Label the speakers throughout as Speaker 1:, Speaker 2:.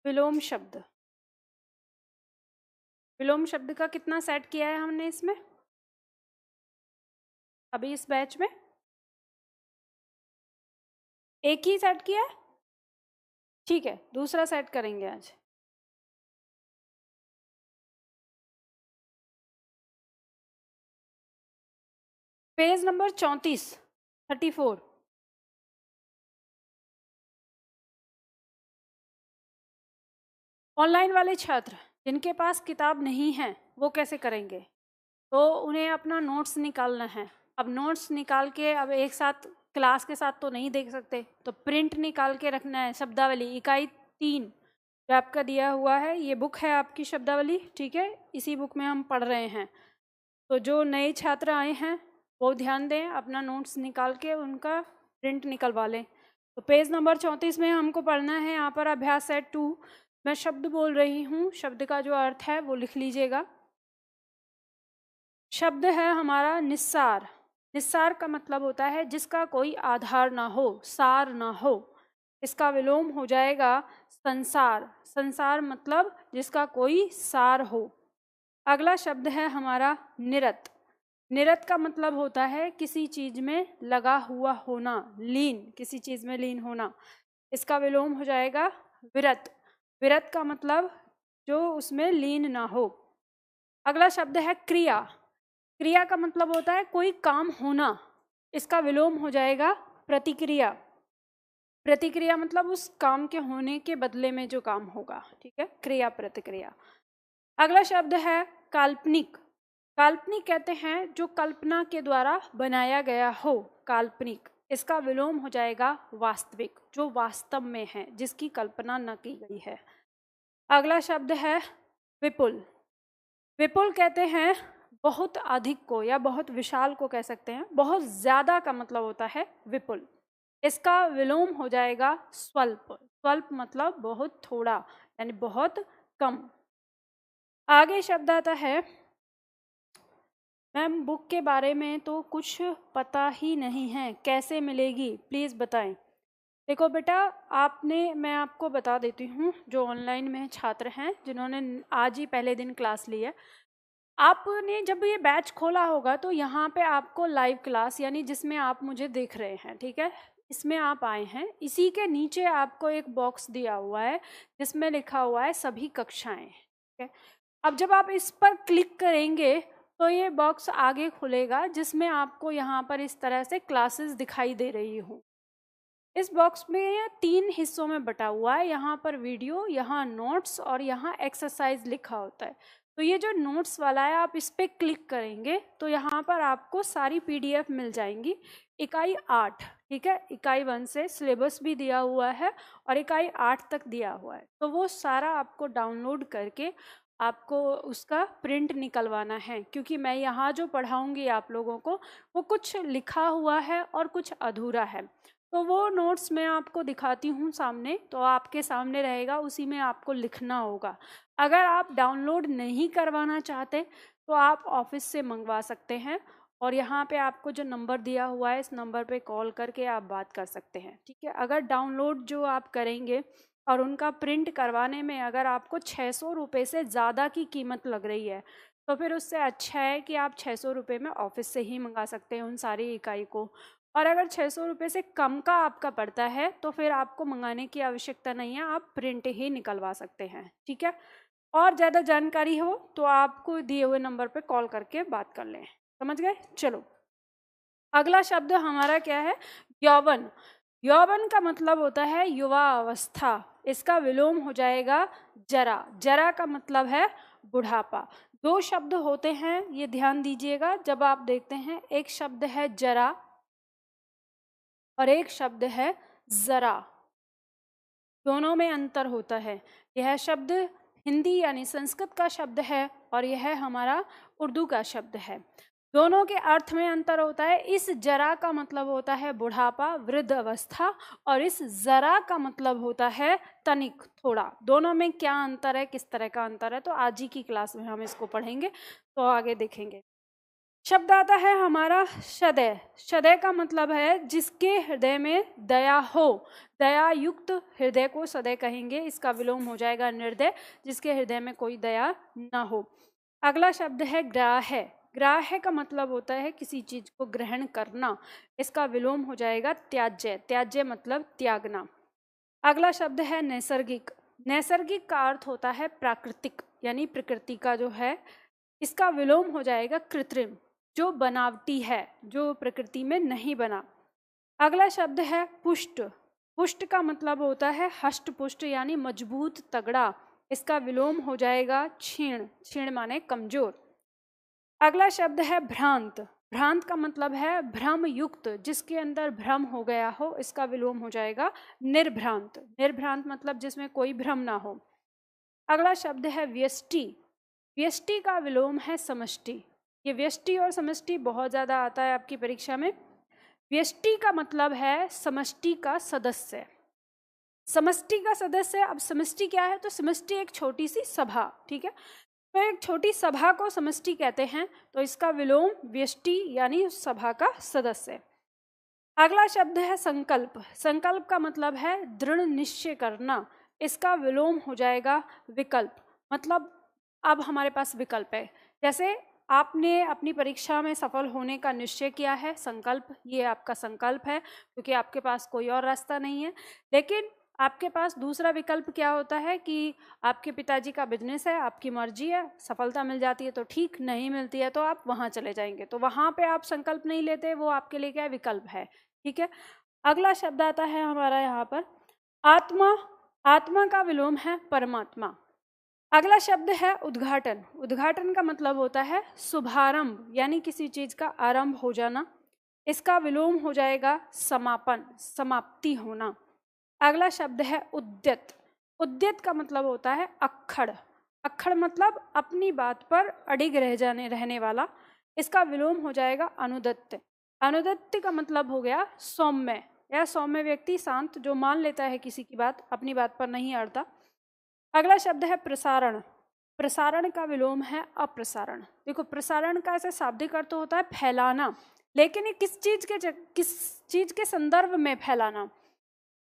Speaker 1: विलोम शब्द, विलोम शब्द का कितना सेट किया है हमने इसमें अभी इस बैच में? एक ही सेट किया है, ठीक है, दूसरा सेट करेंगे आज। Page number 34। ऑनलाइन वाले छात्र जिनके पास किताब नहीं है वो कैसे करेंगे? तो उन्हें अपना नोट्स निकालना है। अब नोट्स निकाल के अब एक साथ क्लास के साथ तो नहीं देख सकते, तो प्रिंट निकाल के रखना है। शब्दावली इकाई 3 जो आपका दिया हुआ है, ये बुक है आपकी शब्दावली, ठीक है, इसी बुक में हम पढ़ रहे हैं। तो जो नए छात्र आए हैं वो ध्यान दें, अपना नोट्स निकाल के उनका प्रिंट निकलवा लें। तो पेज नंबर 34 में हमको पढ़ना है। यहाँ पर अभ्यास सेट 2, मैं शब्द बोल रही हूँ, शब्द का जो अर्थ है वो लिख लीजिएगा। शब्द है हमारा निस्सार। निस्सार का मतलब होता है जिसका कोई आधार ना हो, सार ना हो। इसका विलोम हो जाएगा संसार। संसार मतलब जिसका कोई सार हो। अगला शब्द है हमारा निरत। निरत का मतलब होता है किसी चीज में लगा हुआ होना, लीन, किसी चीज में लीन होना। इसका विलोम हो जाएगा विरत। विरत का मतलब जो उसमें लीन ना हो। अगला शब्द है क्रिया। क्रिया का मतलब होता है कोई काम होना। इसका विलोम हो जाएगा प्रतिक्रिया। प्रतिक्रिया मतलब उस काम के होने के बदले में जो काम होगा, ठीक है, क्रिया प्रतिक्रिया। अगला शब्द है काल्पनिक। काल्पनिक कहते हैं जो कल्पना के द्वारा बनाया गया हो, काल्पनिक। इसका विलोम हो जाएगा वास्तविक, जो वास्तव में है, जिसकी कल्पना न की गई है। अगला शब्द है विपुल। विपुल कहते हैं बहुत अधिक को या बहुत विशाल को कह सकते हैं। बहुत ज्यादा का मतलब होता है विपुल। इसका विलोम हो जाएगा स्वल्प। स्वल्प मतलब बहुत थोड़ा, यानी बहुत कम। आगे शब्द आता है, मैम बुक के बारे में तो कुछ पता ही नहीं है, कैसे मिलेगी प्लीज़ बताएं। देखो बेटा, मैं आपको बता देती हूँ, जो ऑनलाइन में छात्र हैं जिन्होंने आज ही पहले दिन क्लास ली है, आपने जब ये बैच खोला होगा तो यहाँ पे आपको लाइव क्लास, यानी जिसमें आप मुझे देख रहे हैं, ठीक है, इसमें आप आए हैं, इसी के नीचे आपको एक बॉक्स दिया हुआ है जिसमें लिखा हुआ है सभी कक्षाएं, ठीक है। अब जब आप इस पर क्लिक करेंगे तो ये बॉक्स आगे खुलेगा जिसमें आपको यहाँ पर इस तरह से क्लासेस दिखाई दे रही हो। इस बॉक्स में ये 3 हिस्सों में बटा हुआ है। यहाँ पर वीडियो, यहाँ नोट्स और यहाँ एक्सरसाइज लिखा होता है। तो ये जो नोट्स वाला है, आप इस पर क्लिक करेंगे तो यहाँ पर आपको सारी PDF मिल जाएंगी। इकाई 8, ठीक है, इकाई 1 से सिलेबस भी दिया हुआ है और इकाई 8 तक दिया हुआ है। तो वो सारा आपको डाउनलोड करके आपको उसका प्रिंट निकलवाना है, क्योंकि मैं यहाँ जो पढ़ाऊँगी आप लोगों को वो कुछ लिखा हुआ है और कुछ अधूरा है। तो वो नोट्स मैं आपको दिखाती हूँ सामने, तो आपके सामने रहेगा, उसी में आपको लिखना होगा। अगर आप डाउनलोड नहीं करवाना चाहते तो आप ऑफिस से मंगवा सकते हैं, और यहाँ पे आपको जो नंबर दिया हुआ है इस नंबर पे कॉल करके आप बात कर सकते हैं, ठीक है। अगर डाउनलोड जो आप करेंगे और उनका प्रिंट करवाने में अगर आपको 600 रुपये से ज़्यादा की कीमत लग रही है, तो फिर उससे अच्छा है कि आप 600 रुपये में ऑफिस से ही मंगा सकते हैं उन सारी इकाई को। और अगर 600 रुपये से कम का आपका पड़ता है तो फिर आपको मंगाने की आवश्यकता नहीं है, आप प्रिंट ही निकलवा सकते हैं, ठीक है। और ज़्यादा जानकारी हो तो आपको दिए हुए नंबर पे कॉल करके बात कर लें, समझ गए। चलो, अगला शब्द हमारा क्या है? यौवन। यौवन का मतलब होता है युवा अवस्था। इसका विलोम हो जाएगा जरा। जरा का मतलब है बुढ़ापा। 2 शब्द होते हैं, ये ध्यान दीजिएगा जब आप देखते हैं। एक शब्द है जरा और एक शब्द है जरा, दोनों में अंतर होता है। यह शब्द हिंदी यानी संस्कृत का शब्द है और यह हमारा उर्दू का शब्द है। दोनों के अर्थ में अंतर होता है। इस जरा का मतलब होता है बुढ़ापा, वृद्ध अवस्था, और इस जरा का मतलब होता है तनिक, थोड़ा। दोनों में क्या अंतर है, किस तरह का अंतर है, तो आज ही की क्लास में हम इसको पढ़ेंगे, तो आगे देखेंगे। शब्द आता है हमारा सदैव। सदैव का मतलब है जिसके हृदय में दया हो। दया युक्त हृदय को सदैव कहेंगे। इसका विलोम हो जाएगा निर्दय, जिसके हृदय में कोई दया ना हो। अगला शब्द है ग्राह्य। ग्राह्य का मतलब होता है किसी चीज को ग्रहण करना। इसका विलोम हो जाएगा त्याज्य। त्याज्य मतलब त्यागना। अगला शब्द है नैसर्गिक। नैसर्गिक का अर्थ होता है प्राकृतिक, यानी प्रकृति का जो है। इसका विलोम हो जाएगा कृत्रिम, जो बनावटी है, जो प्रकृति में नहीं बना। अगला शब्द है पुष्ट। पुष्ट का मतलब होता है हष्ट पुष्ट, यानी मजबूत तगड़ा। इसका विलोम हो जाएगा क्षीण। क्षीण माने कमजोर। अगला शब्द है भ्रांत। भ्रांत का मतलब है भ्रम युक्त, जिसके अंदर भ्रम हो गया हो। इसका विलोम हो जाएगा निर्भ्रांत। निर्भ्रांत मतलब जिसमें कोई भ्रम ना हो। अगला शब्द है व्यष्टि। व्यष्टि का विलोम है समष्टि। ये व्यष्टि और समष्टि बहुत ज़्यादा आता है आपकी परीक्षा में। व्यष्टि का मतलब है समष्टि का सदस्य। समष्टि का सदस्य। अब समष्टि क्या है? तो समष्टि एक छोटी सी सभा, ठीक है। तो एक छोटी सभा को समष्टि कहते हैं। तो इसका विलोम व्यष्टि यानी सभा का सदस्य। अगला शब्द है संकल्प। संकल्प का मतलब है दृढ़ निश्चय करना। इसका विलोम हो जाएगा विकल्प। मतलब अब हमारे पास विकल्प है। जैसे आपने अपनी परीक्षा में सफल होने का निश्चय किया है, संकल्प, ये आपका संकल्प है, क्योंकि आपके पास कोई और रास्ता नहीं है। लेकिन आपके पास दूसरा विकल्प क्या होता है कि आपके पिताजी का बिजनेस है, आपकी मर्जी है, सफलता मिल जाती है तो ठीक, नहीं मिलती है तो आप वहाँ चले जाएंगे। तो वहाँ पे आप संकल्प नहीं लेते, वो आपके लिए क्या विकल्प है, ठीक है। अगला शब्द आता है हमारा यहाँ पर आत्मा। आत्मा का विलोम है परमात्मा। अगला शब्द है उद्घाटन। उद्घाटन का मतलब होता है शुभारंभ, यानी किसी चीज का आरंभ हो जाना। इसका विलोम हो जाएगा समापन, समाप्ति होना। अगला शब्द है उद्यत। उद्यत का मतलब होता है अक्खड़। अक्खड़ मतलब अपनी बात पर अडिग रहने वाला। इसका विलोम हो जाएगा अनुदत्त। अनुदत्त का मतलब हो गया सौम्य, या सौम्य व्यक्ति, शांत, जो मान लेता है किसी की बात, अपनी बात पर नहीं अड़ता। अगला शब्द है प्रसारण। प्रसारण का विलोम है अप्रसारण। देखो, प्रसारण का ऐसे शाब्दिक अर्थ होता है फैलाना, लेकिन ये किस चीज के संदर्भ में फैलाना।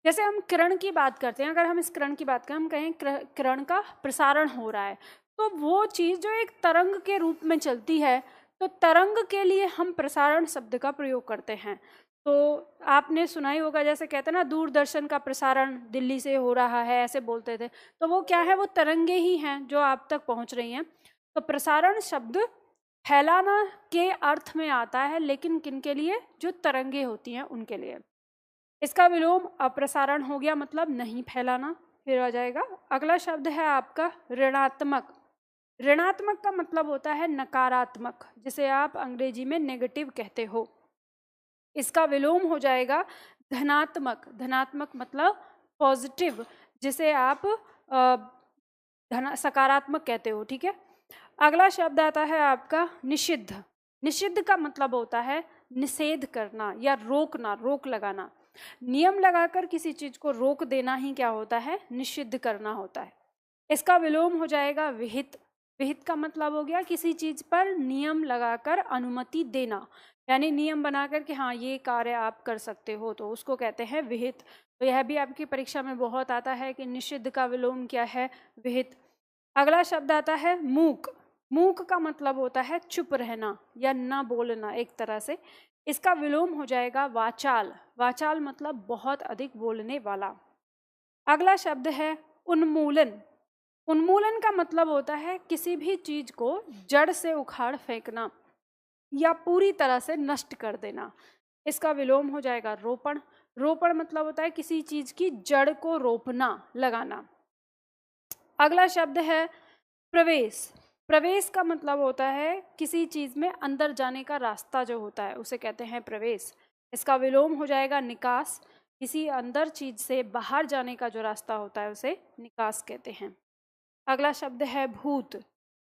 Speaker 1: जैसे हम किरण की बात करते हैं, अगर हम इस किरण की बात करें, हम कहें किरण का प्रसारण हो रहा है, तो वो चीज जो एक तरंग के रूप में चलती है, तो तरंग के लिए हम प्रसारण शब्द का प्रयोग करते हैं। तो आपने सुना ही होगा, जैसे कहते हैं ना, दूरदर्शन का प्रसारण दिल्ली से हो रहा है, ऐसे बोलते थे। तो वो क्या है? वो तरंगे ही हैं जो आप तक पहुंच रही हैं। तो प्रसारण शब्द फैलाना के अर्थ में आता है, लेकिन किन के लिए? जो तरंगे होती हैं उनके लिए। इसका विलोम अप्रसारण हो गया, मतलब नहीं फैलाना। फिर आ जाएगा अगला शब्द है आपका ऋणात्मक। ऋणात्मक का मतलब होता है नकारात्मक, जिसे आप अंग्रेजी में नेगेटिव कहते हो। इसका विलोम हो जाएगा धनात्मक। धनात्मक मतलब पॉजिटिव, जिसे आप सकारात्मक कहते हो, ठीक है। अगला शब्द आता है आपका निषिद्ध। निषिद्ध का मतलब होता है निषेध करना या रोकना, रोक लगाना। नियम लगाकर किसी चीज को रोक देना ही क्या होता है? निषिद्ध करना होता है। इसका विलोम हो जाएगा विहित। विहित का मतलब हो गया किसी चीज पर नियम लगाकर अनुमति देना, यानी नियम बनाकर कि हाँ ये कार्य आप कर सकते हो, तो उसको कहते हैं विहित। तो यह भी आपकी परीक्षा में बहुत आता है कि निषिद्ध का विलोम क्या है? विहित। अगला शब्द आता है मूक। मूक का मतलब होता है चुप रहना या ना बोलना एक तरह से। इसका विलोम हो जाएगा वाचाल। वाचाल मतलब बहुत अधिक बोलने वाला। अगला शब्द है उन्मूलन। उन्मूलन का मतलब होता है किसी भी चीज को जड़ से उखाड़ फेंकना या पूरी तरह से नष्ट कर देना। इसका विलोम हो जाएगा रोपण। रोपण मतलब होता है किसी चीज की जड़ को रोपना, लगाना। अगला शब्द है प्रवेश। प्रवेश का मतलब होता है किसी चीज में अंदर जाने का रास्ता जो होता है, उसे कहते हैं प्रवेश। इसका विलोम हो जाएगा निकास। किसी अंदर चीज से बाहर जाने का जो रास्ता होता है उसे निकास कहते हैं। अगला शब्द है भूत।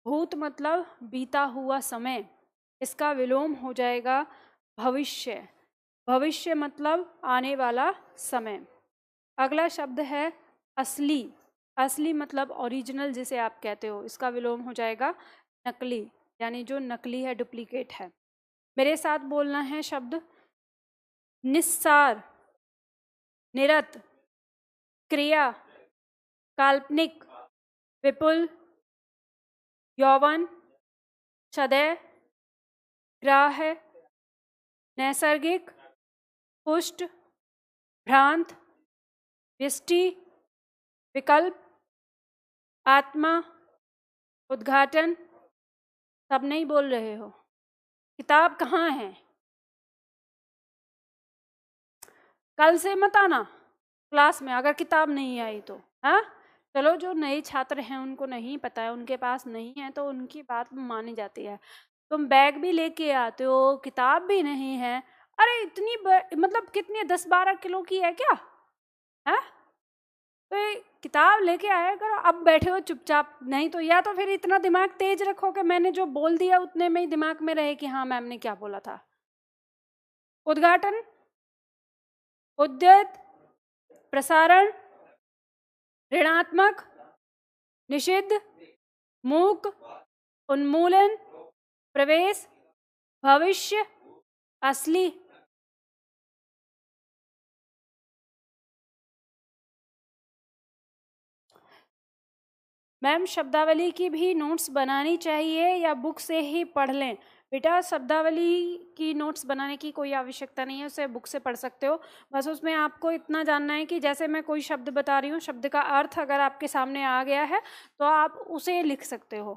Speaker 1: भूत मतलब बीता हुआ समय। इसका विलोम हो जाएगा भविष्य। भविष्य मतलब आने वाला समय। अगला शब्द है असली। असली मतलब ओरिजिनल, जिसे आप कहते हो। इसका विलोम हो जाएगा नकली, यानी जो नकली है, डुप्लीकेट है। मेरे साथ बोलना है शब्द निस्सार, निरत, क्रिया, काल्पनिक, विपुल, यौवन, सदैव, ग्राह्य, नैसर्गिक, पुष्ट, भ्रांत, व्यष्टि, विकल्प, आत्मा, उद्घाटन। सब नहीं बोल रहे हो। किताब कहाँ है? कल से मत आना क्लास में अगर किताब नहीं आई तो। हाँ, चलो जो नए छात्र हैं उनको नहीं पता है, उनके पास नहीं है, तो उनकी बात मानी जाती है। तुम बैग भी लेके आते हो, किताब भी नहीं है। अरे इतनी मतलब कितनी 10-12 किलो की है क्या? है तो किताब लेके आया करो। अब बैठे हो चुपचाप, नहीं तो या तो फिर इतना दिमाग तेज रखो कि मैंने जो बोल दिया उतने में ही दिमाग में रहे कि हाँ मैम ने क्या बोला था। उद्घाटन, उद्यत, प्रसारण, ऋणात्मक, निषिद्ध, मूक, उन्मूलन, प्रवेश, भविष्य, असली। मैम शब्दावली की भी नोट्स बनानी चाहिए या बुक से ही पढ़ लें? बेटा शब्दावली की नोट्स बनाने की कोई आवश्यकता नहीं है, उसे बुक से पढ़ सकते हो। बस उसमें आपको इतना जानना है कि जैसे मैं कोई शब्द बता रही हूँ, शब्द का अर्थ अगर आपके सामने आ गया है तो आप उसे लिख सकते हो।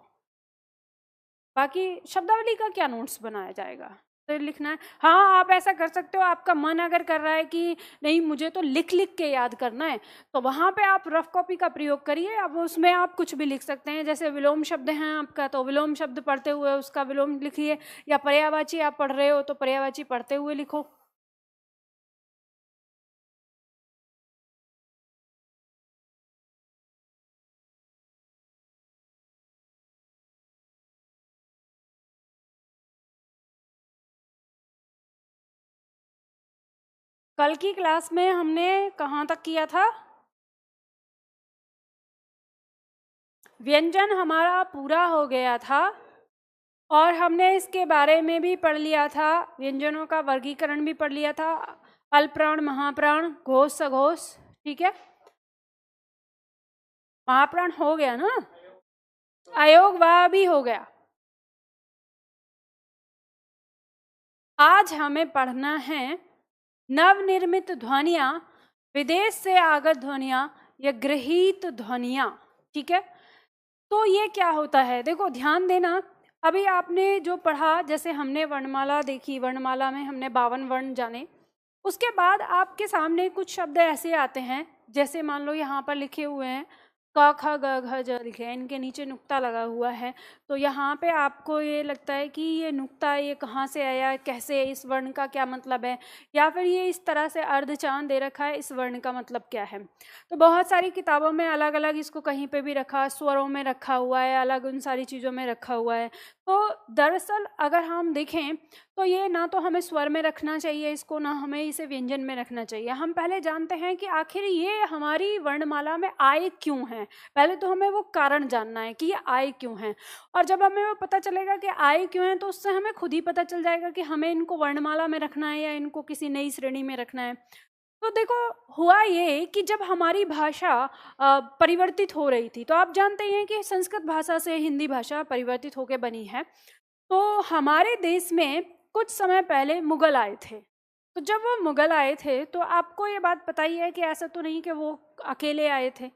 Speaker 1: बाकी शब्दावली का क्या नोट्स बनाया जाएगा, तो लिखना है। हाँ आप ऐसा कर सकते हो, आपका मन अगर कर रहा है कि नहीं मुझे तो लिख लिख के याद करना है, तो वहाँ पे आप रफ कॉपी का प्रयोग करिए। अब उसमें आप कुछ भी लिख सकते हैं, जैसे विलोम शब्द हैं आपका तो विलोम शब्द पढ़ते हुए उसका विलोम लिखिए, या पर्यायवाची आप पढ़ रहे हो तो पर्यायवाची पढ़ते हुए लिखो। कल की क्लास में हमने कहाँ तक किया था? व्यंजन हमारा पूरा हो गया था और हमने इसके बारे में भी पढ़ लिया था, व्यंजनों का वर्गीकरण भी पढ़ लिया था, अल्पप्राण, महाप्राण, घोष, सघोष। ठीक है, महाप्राण हो गया ना, अयोग वाह भी हो गया। आज हमें पढ़ना है नवनिर्मित ध्वनियां, विदेश से आगत ध्वनियां या गृहीत ध्वनियां। ठीक है, तो ये क्या होता है, देखो ध्यान देना। अभी आपने जो पढ़ा, जैसे हमने वर्णमाला देखी, वर्णमाला में हमने 52 वर्ण जाने। उसके बाद आपके सामने कुछ शब्द ऐसे आते हैं, जैसे मान लो यहाँ पर लिखे हुए हैं क ख ग घ ज लिखे हैं, इनके नीचे नुक्ता लगा हुआ है, तो यहाँ पे आपको ये लगता है कि ये नुक्ता ये कहाँ से आया, कैसे, इस वर्ण का क्या मतलब है, या फिर ये इस तरह से अर्धचांद दे रखा है, इस वर्ण का मतलब क्या है। तो बहुत सारी किताबों में अलग अलग इसको कहीं पे भी रखा, स्वरों में रखा हुआ है, अलग उन सारी चीज़ों में रखा हुआ है। तो दरअसल अगर हम देखें तो ये ना तो हमें स्वर में रखना चाहिए इसको, ना हमें इसे व्यंजन में रखना चाहिए। हम पहले जानते हैं कि आखिर ये हमारी वर्णमाला में आए क्यों हैं। पहले तो हमें वो कारण जानना है कि ये आए क्यों हैं, और जब हमें वो पता चलेगा कि आए क्यों हैं तो उससे हमें खुद ही पता चल जाएगा कि हमें इनको वर्णमाला में रखना है या इनको किसी नई श्रेणी में रखना है। तो देखो हुआ ये कि जब हमारी भाषा परिवर्तित हो रही थी, तो आप जानते हैं कि संस्कृत भाषा से हिंदी भाषा परिवर्तित होकर बनी है। तो हमारे देश में कुछ समय पहले मुगल आए थे। तो जब वो मुगल आए थे तो आपको ये बात पता ही है कि ऐसा तो नहीं कि वो अकेले आए थे।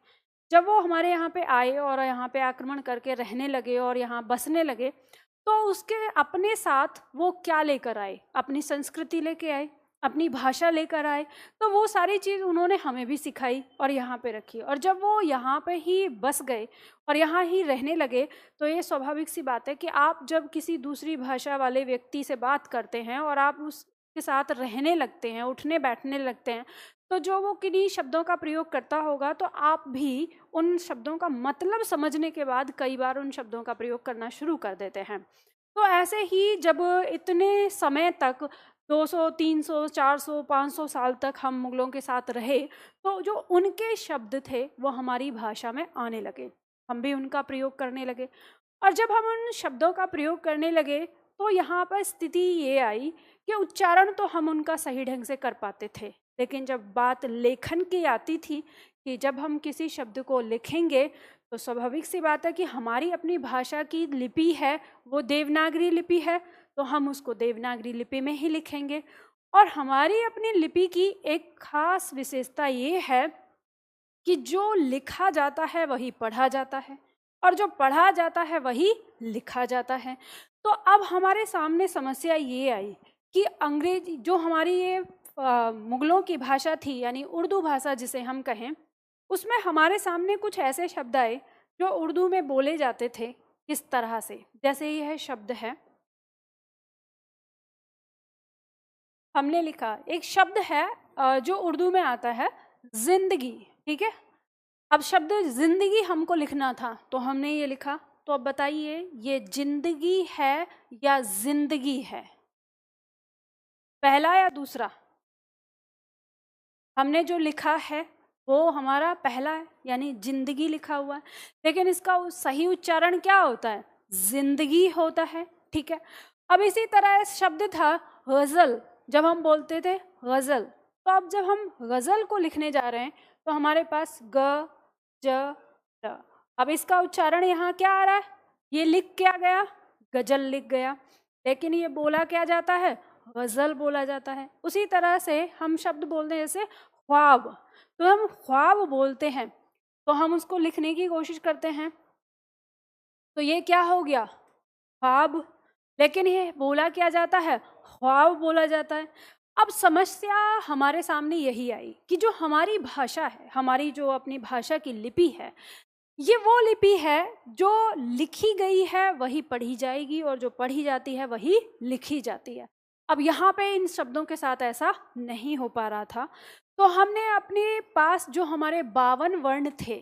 Speaker 1: जब वो हमारे यहाँ पे आए और यहाँ पे आक्रमण करके रहने लगे और यहाँ बसने लगे, तो उसके अपने साथ वो क्या लेकर आए, अपनी संस्कृति लेके आए, अपनी भाषा लेकर आए। तो वो सारी चीज़ उन्होंने हमें भी सिखाई और यहाँ पे रखी। और जब वो यहाँ पे ही बस गए और यहाँ ही रहने लगे, तो ये स्वाभाविक सी बात है कि आप जब किसी दूसरी भाषा वाले व्यक्ति से बात करते हैं और आप उसके साथ रहने लगते हैं, उठने बैठने लगते हैं, तो जो वो किन्हीं शब्दों का प्रयोग करता होगा तो आप भी उन शब्दों का मतलब समझने के बाद कई बार उन शब्दों का प्रयोग करना शुरू कर देते हैं। तो ऐसे ही जब इतने समय तक 200, 300, 400, 500 साल तक हम मुगलों के साथ रहे, तो जो उनके शब्द थे वो हमारी भाषा में आने लगे, हम भी उनका प्रयोग करने लगे। और जब हम उन शब्दों का प्रयोग करने लगे तो यहाँ पर स्थिति ये आई कि उच्चारण तो हम उनका सही ढंग से कर पाते थे, लेकिन जब बात लेखन की आती थी कि जब हम किसी शब्द को लिखेंगे तो स्वाभाविक सी बात है कि हमारी अपनी भाषा की लिपि है वो देवनागरी लिपि है, तो हम उसको देवनागरी लिपि में ही लिखेंगे। और हमारी अपनी लिपि की एक खास विशेषता ये है कि जो लिखा जाता है वही पढ़ा जाता है और जो पढ़ा जाता है वही लिखा जाता है। तो अब हमारे सामने समस्या ये आई कि अंग्रेजी जो हमारी ये मुगलों की भाषा थी यानी उर्दू भाषा जिसे हम कहें, उसमें हमारे सामने कुछ ऐसे शब्द आए जो उर्दू में बोले जाते थे इस तरह से। जैसे यह शब्द है, हमने लिखा एक शब्द है जो उर्दू में आता है जिंदगी, ठीक है। अब शब्द जिंदगी हमको लिखना था तो हमने ये लिखा। तो अब बताइए ये जिंदगी है या जिंदगी है, पहला या दूसरा? हमने जो लिखा है वो हमारा पहला है यानी जिंदगी लिखा हुआ है, लेकिन इसका सही उच्चारण क्या होता है? जिंदगी होता है, ठीक है। अब इसी तरह शब्द था गजल, जब हम बोलते थे गजल, तो अब जब हम गजल को लिखने जा रहे हैं तो हमारे पास ग ज र, अब इसका उच्चारण यहाँ क्या आ रहा है? ये लिख क्या गया? गजल लिख गया, लेकिन ये बोला क्या जाता है? गजल बोला जाता है। उसी तरह से हम शब्द बोलते हैं जैसे ख्वाब, तो हम ख्वाब बोलते हैं तो हम उसको लिखने की कोशिश करते हैं तो ये क्या हो गया? ख्वाब, लेकिन ये बोला क्या जाता है? ख्वाब बोला जाता है। अब समस्या हमारे सामने यही आई कि जो हमारी भाषा है, हमारी जो अपनी भाषा की लिपि है, ये वो लिपि है जो लिखी गई है वही पढ़ी जाएगी और जो पढ़ी जाती है वही लिखी जाती है। अब यहाँ पे इन शब्दों के साथ ऐसा नहीं हो पा रहा था, तो हमने अपने पास जो हमारे 52 वर्ण थे,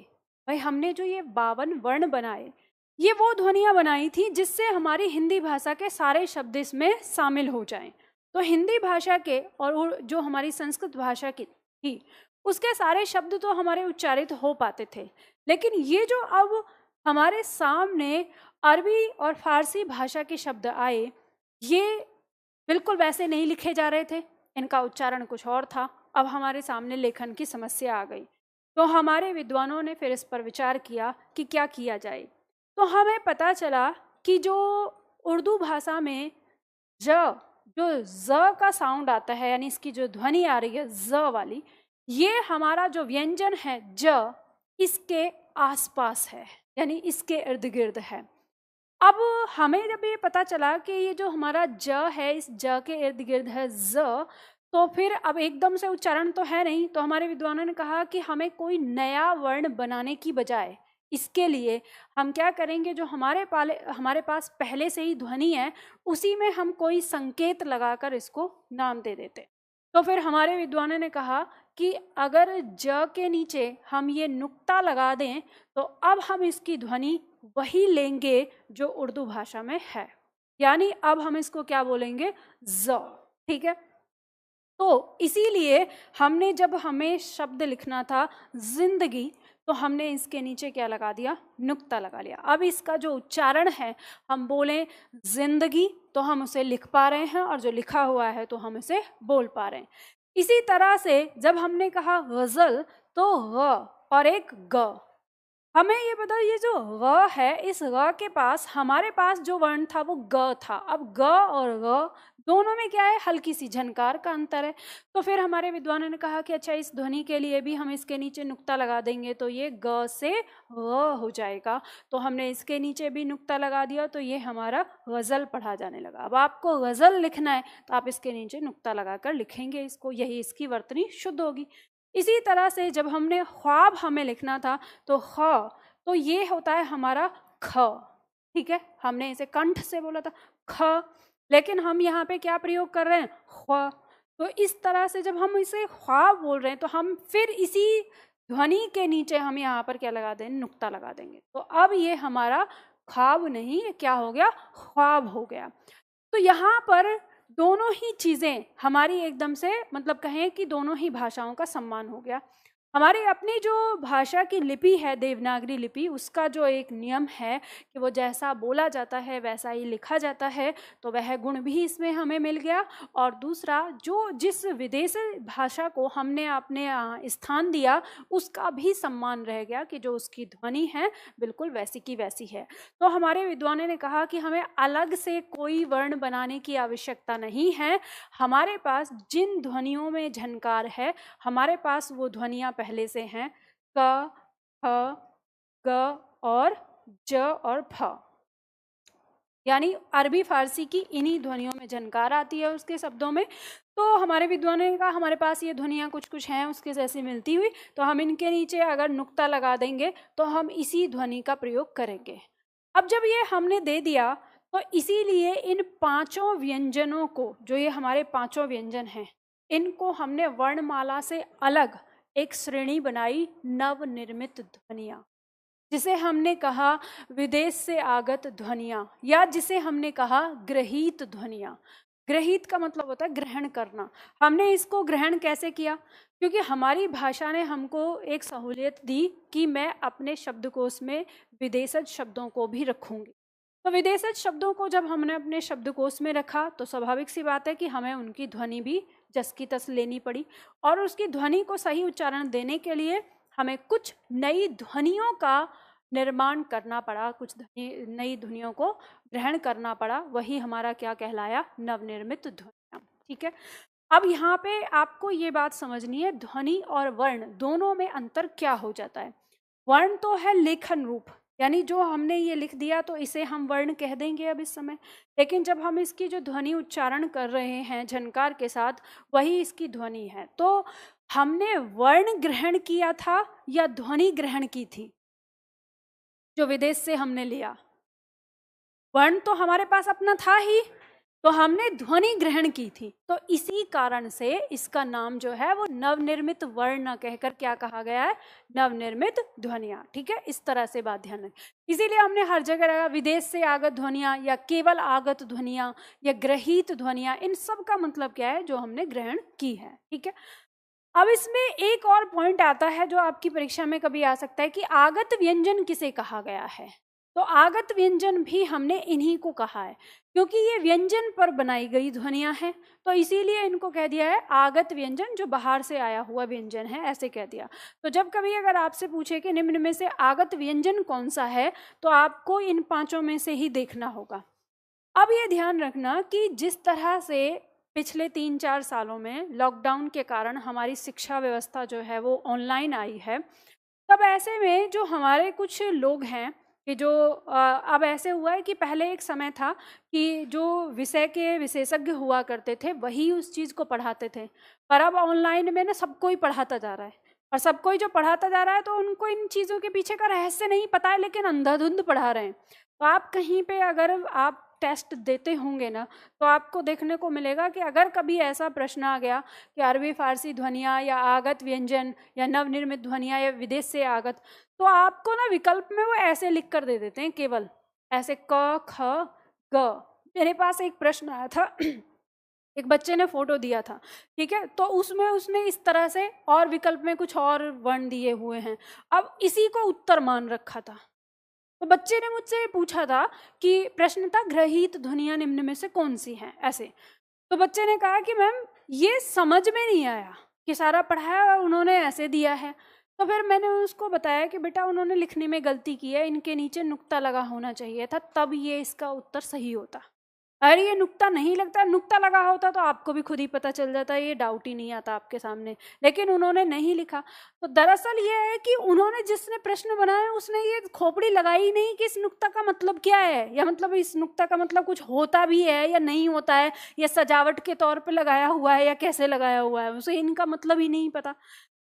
Speaker 1: भाई हमने जो ये 52 वर्ण बनाए, ये वो ध्वनियाँ बनाई थी जिससे हमारी हिंदी भाषा के सारे शब्द इसमें शामिल हो जाएं। तो हिंदी भाषा के और जो हमारी संस्कृत भाषा की थी उसके सारे शब्द तो हमारे उच्चारित हो पाते थे, लेकिन ये जो अब हमारे सामने अरबी और फारसी भाषा के शब्द आए, ये बिल्कुल वैसे नहीं लिखे जा रहे थे, इनका उच्चारण कुछ और था। अब हमारे सामने लेखन की समस्या आ गई, तो हमारे विद्वानों ने फिर इस पर विचार किया कि क्या किया जाए। तो हमें पता चला कि जो उर्दू भाषा में जो ज का साउंड आता है, यानी इसकी जो ध्वनि आ रही है ज वाली, ये हमारा जो व्यंजन है ज, इसके आसपास है, यानी इसके इर्द गिर्द है। अब हमें जब ये पता चला कि ये जो हमारा ज है इस ज के इर्द गिर्द है ज, तो फिर अब एकदम से उच्चारण तो है नहीं, तो हमारे विद्वानों ने कहा कि हमें कोई नया वर्ण बनाने की बजाय इसके लिए हम क्या करेंगे, जो हमारे पास पहले से ही ध्वनि है उसी में हम कोई संकेत लगाकर इसको नाम दे देते। तो फिर हमारे विद्वानों ने कहा कि अगर ज के नीचे हम ये नुक्ता लगा दें तो अब हम इसकी ध्वनि वही लेंगे जो उर्दू भाषा में है, यानी अब हम इसको क्या बोलेंगे? ज, ठीक है। तो इसीलिए हमने जब हमें शब्द लिखना था जिंदगी, तो हमने इसके नीचे क्या लगा दिया? नुक्ता लगा लिया। अब इसका जो उच्चारण है, हम बोलें जिंदगी तो हम उसे लिख पा रहे हैं, और जो लिखा हुआ है तो हम इसे बोल पा रहे हैं। इसी तरह से जब हमने कहा गजल, तो ग और एक ग, हमें ये पता, ये जो ग है, इस ग के पास हमारे पास जो वर्ण था वो ग था। अब ग और ग दोनों में क्या है? हल्की सी झनकार का अंतर है। तो फिर हमारे विद्वानों ने कहा कि अच्छा, इस ध्वनि के लिए भी हम इसके नीचे नुक्ता लगा देंगे तो ये ग से ग हो जाएगा। तो हमने इसके नीचे भी नुक्ता लगा दिया, तो ये हमारा गज़ल पढ़ा जाने लगा। अब आपको गज़ल लिखना है तो आप इसके नीचे नुक्ता लगाकर लिखेंगे इसको, यही इसकी वर्तनी शुद्ध होगी। इसी तरह से जब हमने ख्वाब हमें लिखना था तो ख, तो ये होता है हमारा ख, ठीक है। हमने इसे कंठ से बोला था ख, लेकिन हम यहाँ पे क्या प्रयोग कर रहे हैं? ख्वा। तो इस तरह से जब हम इसे ख्वाब बोल रहे हैं तो हम फिर इसी ध्वनि के नीचे हम यहाँ पर क्या लगा देंगे? नुक्ता लगा देंगे। तो अब ये हमारा ख्वाब नहीं, ये क्या हो गया? ख्वाब हो गया। तो यहाँ पर दोनों ही चीज़ें हमारी एकदम से, मतलब कहें कि दोनों ही भाषाओं का सम्मान हो गया। हमारी अपनी जो भाषा की लिपि है देवनागरी लिपि, उसका जो एक नियम है कि वो जैसा बोला जाता है वैसा ही लिखा जाता है, तो वह गुण भी इसमें हमें मिल गया। और दूसरा, जो जिस विदेशी भाषा को हमने अपने स्थान दिया उसका भी सम्मान रह गया कि जो उसकी ध्वनि है बिल्कुल वैसी की वैसी है। तो हमारे विद्वानों ने कहा कि हमें अलग से कोई वर्ण बनाने की आवश्यकता नहीं है। हमारे पास जिन ध्वनियों में झनकार है, हमारे पास वो ध्वनियाँ पहले से हैं, क, ख, ग और ज और फ। यानी अरबी फारसी की इन्हीं ध्वनियों में झनकार आती है उसके शब्दों में। तो हमारे विद्वानों ने कहा हमारे पास ये ध्वनियाँ कुछ कुछ हैं उसके जैसी मिलती हुई, तो हम इनके नीचे अगर नुक्ता लगा देंगे तो हम इसी ध्वनि का प्रयोग करेंगे। अब जब ये हमने दे दिया तो इसीलिए इन पांचों व्यंजनों को, जो ये हमारे पांचों व्यंजन हैं, इनको हमने वर्णमाला से अलग एक श्रेणी बनाई, नवनिर्मित ध्वनियाँ, जिसे हमने कहा विदेश से आगत ध्वनियाँ, या जिसे हमने कहा ग्रहीत ध्वनियाँ। ग्रहीत का मतलब होता है ग्रहण करना। हमने इसको ग्रहण कैसे किया? क्योंकि हमारी भाषा ने हमको एक सहूलियत दी कि मैं अपने शब्दकोश में विदेशज शब्दों को भी रखूंगी। तो विदेशज शब्दों को जब हमने अपने शब्दकोश में रखा तो स्वाभाविक सी बात है कि हमें उनकी ध्वनि भी जस की तस लेनी पड़ी, और उसकी ध्वनि को सही उच्चारण देने के लिए हमें कुछ नई ध्वनियों का निर्माण करना पड़ा, कुछ नई ध्वनियों को ग्रहण करना पड़ा। वही हमारा क्या कहलाया? नवनिर्मित ध्वनियाँ। ठीक है, अब यहाँ पे आपको ये बात समझनी है, ध्वनि और वर्ण दोनों में अंतर क्या हो जाता है। वर्ण तो है लेखन रूप, यानी जो हमने ये लिख दिया तो इसे हम वर्ण कह देंगे अब इस समय, लेकिन जब हम इसकी जो ध्वनि उच्चारण कर रहे हैं झनकार के साथ, वही इसकी ध्वनि है। तो हमने वर्ण ग्रहण किया था या ध्वनि ग्रहण की थी? जो विदेश से हमने लिया, वर्ण तो हमारे पास अपना था ही, तो हमने ध्वनि ग्रहण की थी। तो इसी कारण से इसका नाम जो है वो नवनिर्मित वर्ण कहकर क्या कहा गया है? नवनिर्मित ध्वनियाँ। ठीक है, इस तरह से बात ध्यान रखें। इसीलिए हमने हर जगह विदेश से आगत ध्वनियाँ या केवल आगत ध्वनियाँ या ग्रहीत ध्वनियाँ, इन सब का मतलब क्या है? जो हमने ग्रहण की है। ठीक है, अब इसमें एक और पॉइंट आता है जो आपकी परीक्षा में कभी आ सकता है कि आगत व्यंजन किसे कहा गया है। तो आगत व्यंजन भी हमने इन्हीं को कहा है, क्योंकि ये व्यंजन पर बनाई गई ध्वनियां हैं, तो इसीलिए इनको कह दिया है आगत व्यंजन, जो बाहर से आया हुआ व्यंजन है, ऐसे कह दिया। तो जब कभी अगर आपसे पूछे कि निम्न में से आगत व्यंजन कौन सा है, तो आपको इन पांचों में से ही देखना होगा। अब ये ध्यान रखना कि जिस तरह से पिछले 3-4 सालों में लॉकडाउन के कारण हमारी शिक्षा व्यवस्था जो है वो ऑनलाइन आई है, तब ऐसे में जो हमारे कुछ लोग हैं कि जो अब ऐसे हुआ है कि पहले एक समय था कि जो विषय के विशेषज्ञ हुआ करते थे वही उस चीज़ को पढ़ाते थे, पर अब ऑनलाइन में ना सबको ही पढ़ाता जा रहा है, और सबको ही जो पढ़ाता जा रहा है तो उनको इन चीज़ों के पीछे का रहस्य नहीं पता है, लेकिन अंधाधुंध पढ़ा रहे हैं। तो आप कहीं पे अगर आप टेस्ट देते होंगे ना, तो आपको देखने को मिलेगा कि अगर कभी ऐसा प्रश्न आ गया कि अरबी फारसी ध्वनियाँ या आगत व्यंजन या नवनिर्मित ध्वनियाँ या विदेश से आगत, तो आपको ना विकल्प में वो ऐसे लिख कर दे देते हैं, केवल ऐसे क ख ग। मेरे पास एक प्रश्न आया था, एक बच्चे ने फोटो दिया था, ठीक है, तो उसमें उसने इस तरह से और विकल्प में कुछ और वर्ण दिए हुए हैं, अब इसी को उत्तर मान रखा था। तो बच्चे ने मुझसे पूछा था कि प्रश्न था ग्रहीत ध्वनियाँ निम्न में से कौन सी हैं, ऐसे। तो बच्चे ने कहा कि मैम ये समझ में नहीं आया कि सारा पढ़ाया और उन्होंने ऐसे दिया है। तो फिर मैंने उसको बताया कि बेटा उन्होंने लिखने में गलती की है, इनके नीचे नुक्ता लगा होना चाहिए था, तब ये इसका उत्तर सही होता। अरे ये नुक्ता नहीं लगता, नुक्ता लगा होता तो आपको भी खुद ही पता चल जाता, ये डाउट ही नहीं आता आपके सामने, लेकिन उन्होंने नहीं लिखा। तो दरअसल ये है कि उन्होंने जिसने प्रश्न बनाया उसने ये खोपड़ी लगाई नहीं कि इस नुक्ता का मतलब क्या है, या मतलब इस नुक्ता का मतलब कुछ होता भी है या नहीं होता है, या सजावट के तौर पे लगाया हुआ है या कैसे लगाया हुआ है, उसे इनका मतलब ही नहीं पता।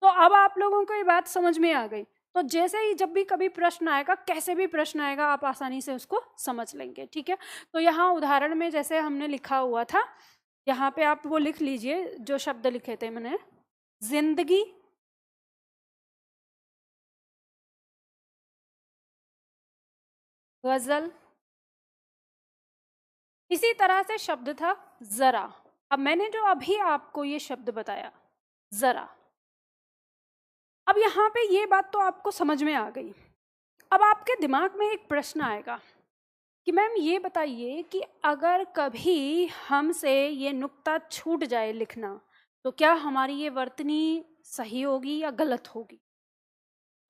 Speaker 1: तो अब आप लोगों को ये बात समझ में आ गई। तो जैसे ही जब भी कभी प्रश्न आएगा, कैसे भी प्रश्न आएगा, आप आसानी से उसको समझ लेंगे। ठीक है, तो यहाँ उदाहरण में जैसे हमने लिखा हुआ था, यहाँ पे आप वो लिख लीजिए जो शब्द लिखे थे मैंने, जिंदगी, गजल, इसी तरह से शब्द था जरा। अब मैंने जो अभी आपको ये शब्द बताया जरा, अब यहाँ पे ये बात तो आपको समझ में आ गई। अब आपके दिमाग में एक प्रश्न आएगा कि मैम ये बताइए कि अगर कभी हमसे ये नुक्ता छूट जाए लिखना, तो क्या हमारी ये वर्तनी सही होगी या गलत होगी?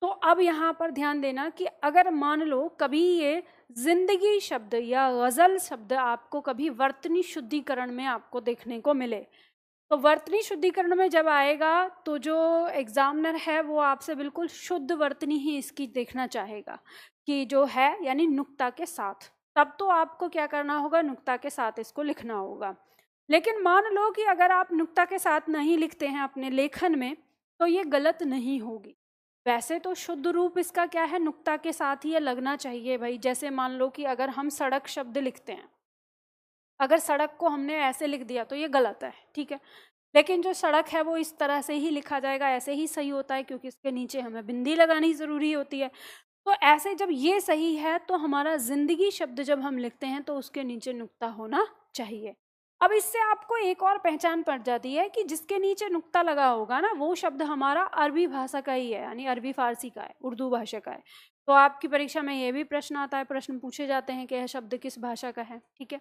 Speaker 1: तो अब यहाँ पर ध्यान देना कि अगर मान लो कभी ये जिंदगी शब्द या गज़ल शब्द आपको कभी वर्तनी शुद्धिकरण में आपको देखने को मिले, तो वर्तनी शुद्धिकरण में जब आएगा तो जो एग्जामिनर है वो आपसे बिल्कुल शुद्ध वर्तनी ही इसकी देखना चाहेगा कि जो है यानी नुक्ता के साथ, तब तो आपको क्या करना होगा, नुक्ता के साथ इसको लिखना होगा। लेकिन मान लो कि अगर आप नुक्ता के साथ नहीं लिखते हैं अपने लेखन में, तो ये गलत नहीं होगी। वैसे तो शुद्ध रूप इसका क्या है, नुक्ता के साथ ही ये लगना चाहिए भाई। जैसे मान लो कि अगर हम सड़क शब्द लिखते हैं, अगर सड़क को हमने ऐसे लिख दिया तो ये गलत है, ठीक है। लेकिन जो सड़क है वो इस तरह से ही लिखा जाएगा, ऐसे ही सही होता है, क्योंकि इसके नीचे हमें बिंदी लगानी ज़रूरी होती है। तो ऐसे जब ये सही है तो हमारा जिंदगी शब्द जब हम लिखते हैं तो उसके नीचे नुक्ता होना चाहिए। अब इससे आपको एक और पहचान पड़ जाती है कि जिसके नीचे नुक्ता लगा होगा ना, वो शब्द हमारा अरबी भाषा का ही है, यानी अरबी फारसी का है, उर्दू भाषा का है। तो आपकी परीक्षा में ये भी प्रश्न आता है, प्रश्न पूछे जाते हैं कि यह शब्द किस भाषा का है, ठीक है।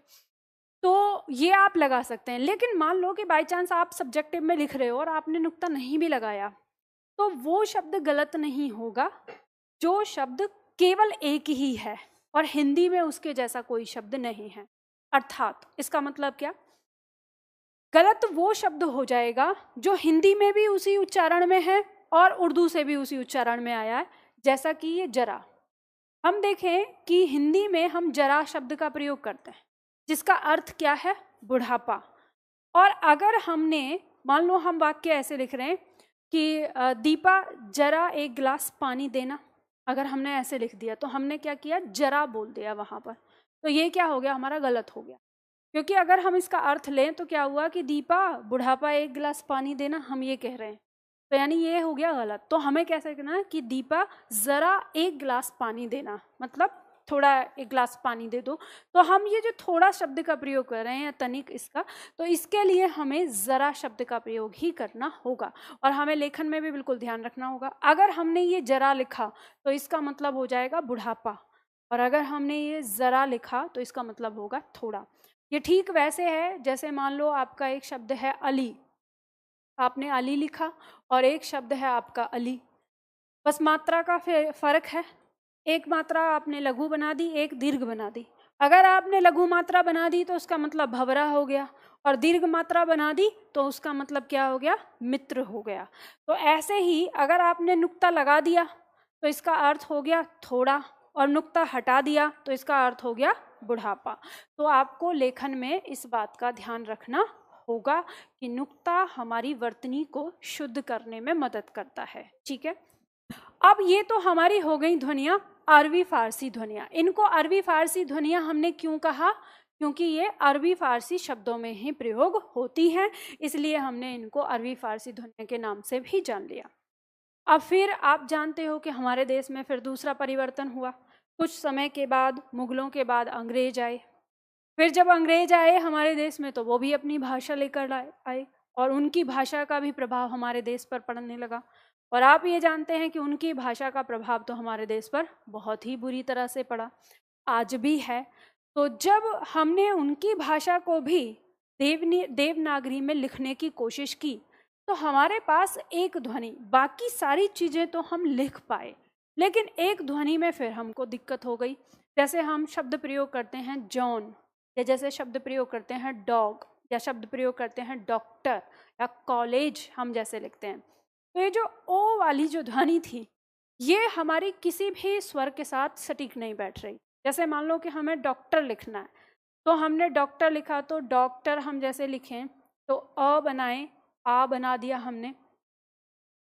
Speaker 1: तो ये आप लगा सकते हैं। लेकिन मान लो कि बाई चांस आप सब्जेक्टिव में लिख रहे हो और आपने नुक्ता नहीं भी लगाया, तो वो शब्द गलत नहीं होगा जो शब्द केवल एक ही है और हिंदी में उसके जैसा कोई शब्द नहीं है। अर्थात इसका मतलब क्या, गलत वो शब्द हो जाएगा जो हिंदी में भी उसी उच्चारण में है और उर्दू से भी उसी उच्चारण में आया है। जैसा कि ये जरा, हम देखें कि हिंदी में हम जरा शब्द का प्रयोग करते हैं जिसका अर्थ क्या है, बुढ़ापा। और अगर हमने मान लो हम वाक्य ऐसे लिख रहे हैं कि दीपा जरा एक गिलास पानी देना, अगर हमने ऐसे लिख दिया तो हमने क्या किया, जरा बोल दिया वहाँ पर। तो ये क्या हो गया, हमारा गलत हो गया। क्योंकि अगर हम इसका अर्थ लें तो क्या हुआ कि दीपा बुढ़ापा एक गिलास पानी देना, हम ये कह रहे हैं, तो यानी ये हो गया गलत। तो हमें कैसे कहना है कि दीपा ज़रा एक गिलास पानी देना, मतलब थोड़ा एक गिलास पानी दे दो। तो हम ये जो थोड़ा शब्द का प्रयोग कर रहे हैं या तनिक इसका, तो इसके लिए हमें ज़रा शब्द का प्रयोग ही करना होगा। और हमें लेखन में भी बिल्कुल ध्यान रखना होगा, अगर हमने ये जरा लिखा तो इसका मतलब हो जाएगा बुढ़ापा, और अगर हमने ये ज़रा लिखा तो इसका मतलब होगा थोड़ा। ये ठीक वैसे है जैसे मान लो आपका एक शब्द है अली, आपने अली लिखा, और एक शब्द है आपका अली, बस मात्रा का फर्क है। एक मात्रा आपने लघु बना दी, एक दीर्घ बना दी। अगर आपने लघु मात्रा बना दी तो उसका मतलब भंवरा हो गया, और दीर्घ मात्रा बना दी तो उसका मतलब क्या हो गया, मित्र हो गया। तो ऐसे ही अगर आपने नुक्ता लगा दिया तो इसका अर्थ हो गया थोड़ा, और नुक्ता हटा दिया तो इसका अर्थ हो गया बुढ़ापा। तो आपको लेखन में इस बात का ध्यान रखना होगा कि नुक्ता हमारी वर्तनी को शुद्ध करने में मदद करता है, ठीक है। अब ये तो हमारी हो गई ध्वनियाँ, अरबी फारसी ध्वनियाँ। इनको अरबी फारसी ध्वनियाँ हमने क्यों कहा, क्योंकि ये अरबी फारसी शब्दों में ही प्रयोग होती हैं, इसलिए हमने इनको अरबी फारसी ध्वनियाँ के नाम से भी जान लिया। अब फिर आप जानते हो कि हमारे देश में फिर दूसरा परिवर्तन हुआ। कुछ समय के बाद, मुगलों के बाद अंग्रेज आए। फिर जब अंग्रेज आए हमारे देश में तो वो भी अपनी भाषा लेकर आए, और उनकी भाषा का भी प्रभाव हमारे देश पर पड़ने लगा। और आप ये जानते हैं कि उनकी भाषा का प्रभाव तो हमारे देश पर बहुत ही बुरी तरह से पड़ा, आज भी है। तो जब हमने उनकी भाषा को भी देवनागरी में लिखने की कोशिश की तो हमारे पास एक ध्वनि, बाकी सारी चीज़ें तो हम लिख पाए, लेकिन एक ध्वनि में फिर हमको दिक्कत हो गई। जैसे हम शब्द प्रयोग करते हैं जॉन, या जैसे शब्द प्रयोग करते हैं डॉग, या शब्द प्रयोग करते हैं डॉक्टर या कॉलेज, हम जैसे लिखते हैं। तो ये जो ओ वाली जो ध्वनि थी, ये हमारी किसी भी स्वर के साथ सटीक नहीं बैठ रही। जैसे मान लो कि हमें डॉक्टर लिखना है, तो हमने डॉक्टर लिखा, तो डॉक्टर हम जैसे लिखें तो अ बनाएं, आ बना दिया हमने,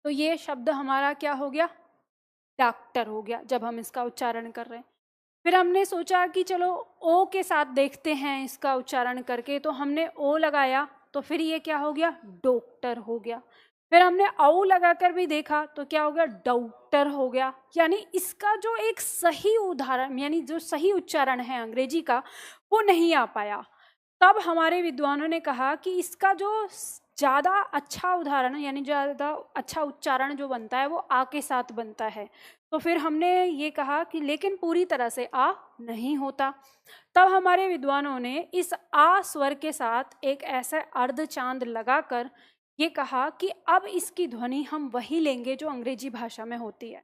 Speaker 1: तो ये शब्द हमारा क्या हो गया, डॉक्टर हो गया जब हम इसका उच्चारण कर रहे हैं। फिर हमने सोचा कि चलो ओ के साथ देखते हैं इसका उच्चारण करके, तो हमने ओ लगाया, तो फिर ये क्या हो गया, डॉक्टर हो गया। फिर हमने औ लगाकर भी देखा तो क्या हो गया, डॉक्टर हो गया। यानी इसका जो एक सही उदाहरण, यानी जो सही उच्चारण है अंग्रेजी का, वो नहीं आ पाया। तब हमारे विद्वानों ने कहा कि इसका जो ज़्यादा अच्छा उदाहरण यानी ज़्यादा अच्छा उच्चारण जो बनता है वो आ के साथ बनता है। तो फिर हमने ये कहा कि लेकिन पूरी तरह से आ नहीं होता। तब हमारे विद्वानों ने इस आ स्वर के साथ एक ऐसा अर्धचांद लगाकर ये कहा कि अब इसकी ध्वनि हम वही लेंगे जो अंग्रेजी भाषा में होती है।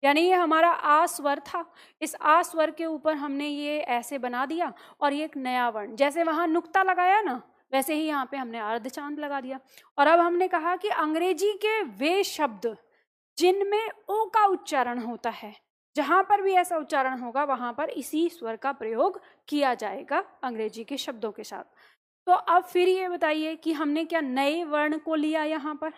Speaker 1: यानी ये हमारा आ स्वर था, इस आ स्वर के ऊपर हमने ये ऐसे बना दिया और ये एक नया वर्ण, जैसे वहाँ नुक्ता लगाया ना वैसे ही यहाँ पे हमने अर्धचांद लगा दिया। और अब हमने कहा कि अंग्रेजी के वे शब्द जिनमें ओ का उच्चारण होता है, जहाँ पर भी ऐसा उच्चारण होगा वहाँ पर इसी स्वर का प्रयोग किया जाएगा अंग्रेजी के शब्दों के साथ। तो अब फिर ये बताइए कि हमने क्या नए वर्ण को लिया यहाँ पर?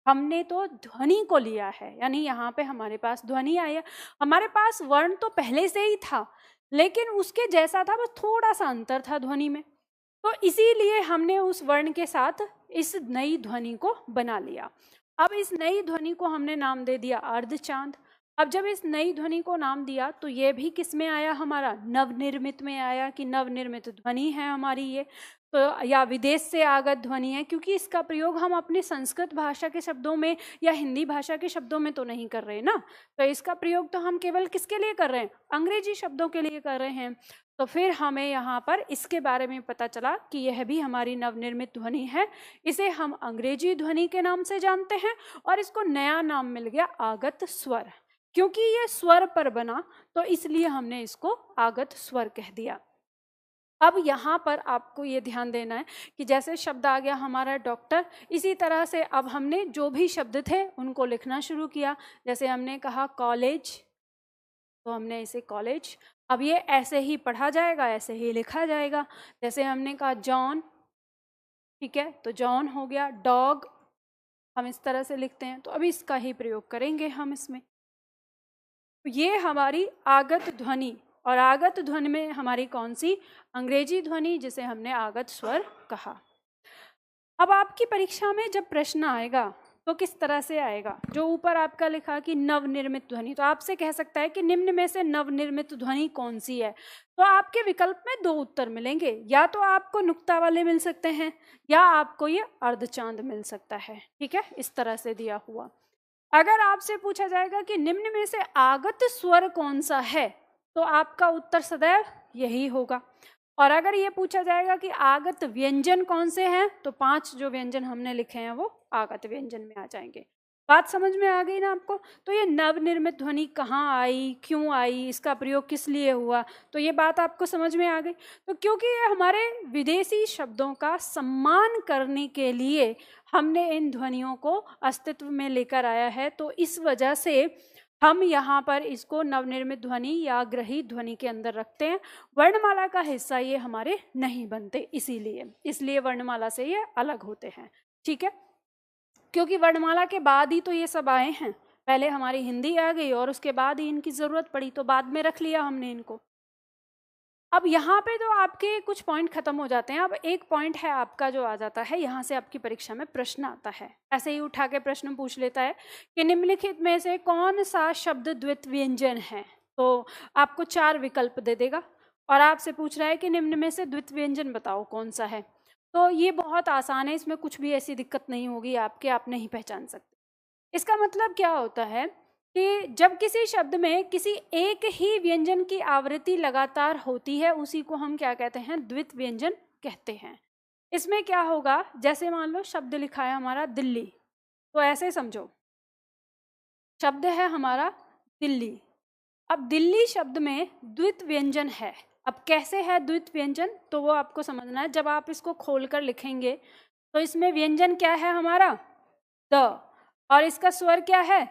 Speaker 1: हमने तो ध्वनि को लिया है, यानी यहाँ पे हमारे पास ध्वनि आई है। हमारे पास वर्ण तो पहले से ही था लेकिन उसके जैसा था, बस थोड़ा सा अंतर था ध्वनि में, तो इसीलिए हमने उस वर्ण के साथ इस नई ध्वनि को बना लिया। अब इस नई ध्वनि को हमने नाम दे दिया अर्धचांद। अब जब इस नई ध्वनि को नाम दिया तो ये भी किस में आया, हमारा नवनिर्मित में आया कि नवनिर्मित ध्वनि है हमारी ये, तो या विदेश से आगत ध्वनि है, क्योंकि इसका प्रयोग हम अपने संस्कृत भाषा के शब्दों में या हिंदी भाषा के शब्दों में तो नहीं कर रहे ना, तो इसका प्रयोग तो हम केवल किसके लिए कर रहे हैं, अंग्रेजी शब्दों के लिए कर रहे हैं। तो फिर हमें यहाँ पर इसके बारे में पता चला कि यह भी हमारी नवनिर्मित ध्वनि है, इसे हम अंग्रेजी ध्वनि के नाम से जानते हैं और इसको नया नाम मिल गया आगत स्वर। क्योंकि ये स्वर पर बना तो इसलिए हमने इसको आगत स्वर कह दिया। अब यहाँ पर आपको ये ध्यान देना है कि जैसे शब्द आ गया हमारा डॉक्टर, इसी तरह से अब हमने जो भी शब्द थे उनको लिखना शुरू किया। जैसे हमने कहा कॉलेज, तो हमने इसे कॉलेज, अब ये ऐसे ही पढ़ा जाएगा, ऐसे ही लिखा जाएगा। जैसे हमने कहा जॉन, ठीक है, तो जॉन हो गया। डॉग हम इस तरह से लिखते हैं, तो अभी इसका ही प्रयोग करेंगे हम इसमें। तो ये हमारी आगत ध्वनि, और आगत ध्वनि में हमारी कौन सी, अंग्रेजी ध्वनि, जिसे हमने आगत स्वर कहा। अब आपकी परीक्षा में जब प्रश्न आएगा तो किस तरह से आएगा, जो ऊपर आपका लिखा कि नवनिर्मित ध्वनि, तो आपसे कह सकता है कि निम्न में से नवनिर्मित ध्वनि कौन सी है, तो आपके विकल्प में दो उत्तर मिलेंगे, या तो आपको नुक्ता वाले मिल सकते हैं या आपको ये अर्धचांद मिल सकता है, ठीक है, इस तरह से दिया हुआ। अगर आपसे पूछा जाएगा कि निम्न में से आगत स्वर कौन सा है, तो आपका उत्तर सदैव यही होगा। और अगर ये पूछा जाएगा कि आगत व्यंजन कौन से हैं, तो 5 जो व्यंजन हमने लिखे हैं वो आगत व्यंजन में आ जाएंगे। बात समझ में आ गई ना आपको? तो ये नवनिर्मित ध्वनि कहाँ आई, क्यों आई, इसका प्रयोग किस लिए हुआ, तो ये बात आपको समझ में आ गई। तो क्योंकि ये हमारे विदेशी शब्दों का सम्मान करने के लिए हमने इन ध्वनियों को अस्तित्व में लेकर आया है, तो इस वजह से हम यहाँ पर इसको नवनिर्मित ध्वनि या ग्रही ध्वनि के अंदर रखते हैं। वर्णमाला का हिस्सा ये हमारे नहीं बनते, इसलिए वर्णमाला से ये अलग होते हैं, ठीक है, क्योंकि वर्णमाला के बाद ही तो ये सब आए हैं। पहले हमारी हिंदी आ गई और उसके बाद ही इनकी जरूरत पड़ी, तो बाद में रख लिया हमने इनको। अब यहाँ पे तो आपके कुछ पॉइंट खत्म हो जाते हैं। अब एक पॉइंट है आपका जो आ जाता है, यहाँ से आपकी परीक्षा में प्रश्न आता है, ऐसे ही उठा के प्रश्न पूछ लेता है कि निम्नलिखित में से कौन सा शब्द द्वित व्यंजन है, तो आपको 4 विकल्प दे देगा और आपसे पूछ रहा है कि निम्न में से द्वित व्यंजन बताओ कौन सा है। तो ये बहुत आसान है, इसमें कुछ भी ऐसी दिक्कत नहीं होगी आपके, आप नहीं पहचान सकते। इसका मतलब क्या होता है कि जब किसी शब्द में किसी एक ही व्यंजन की आवृत्ति लगातार होती है, उसी को हम क्या कहते हैं, द्वित व्यंजन कहते हैं। इसमें क्या होगा, जैसे मान लो शब्द लिखा है हमारा दिल्ली, तो ऐसे समझो शब्द है हमारा दिल्ली। अब दिल्ली शब्द में द्वित व्यंजन है। अब कैसे है द्वित व्यंजन, तो वो आपको समझना है। जब आप इसको खोलकर लिखेंगे तो इसमें व्यंजन क्या है हमारा, द, और इसका स्वर क्या है,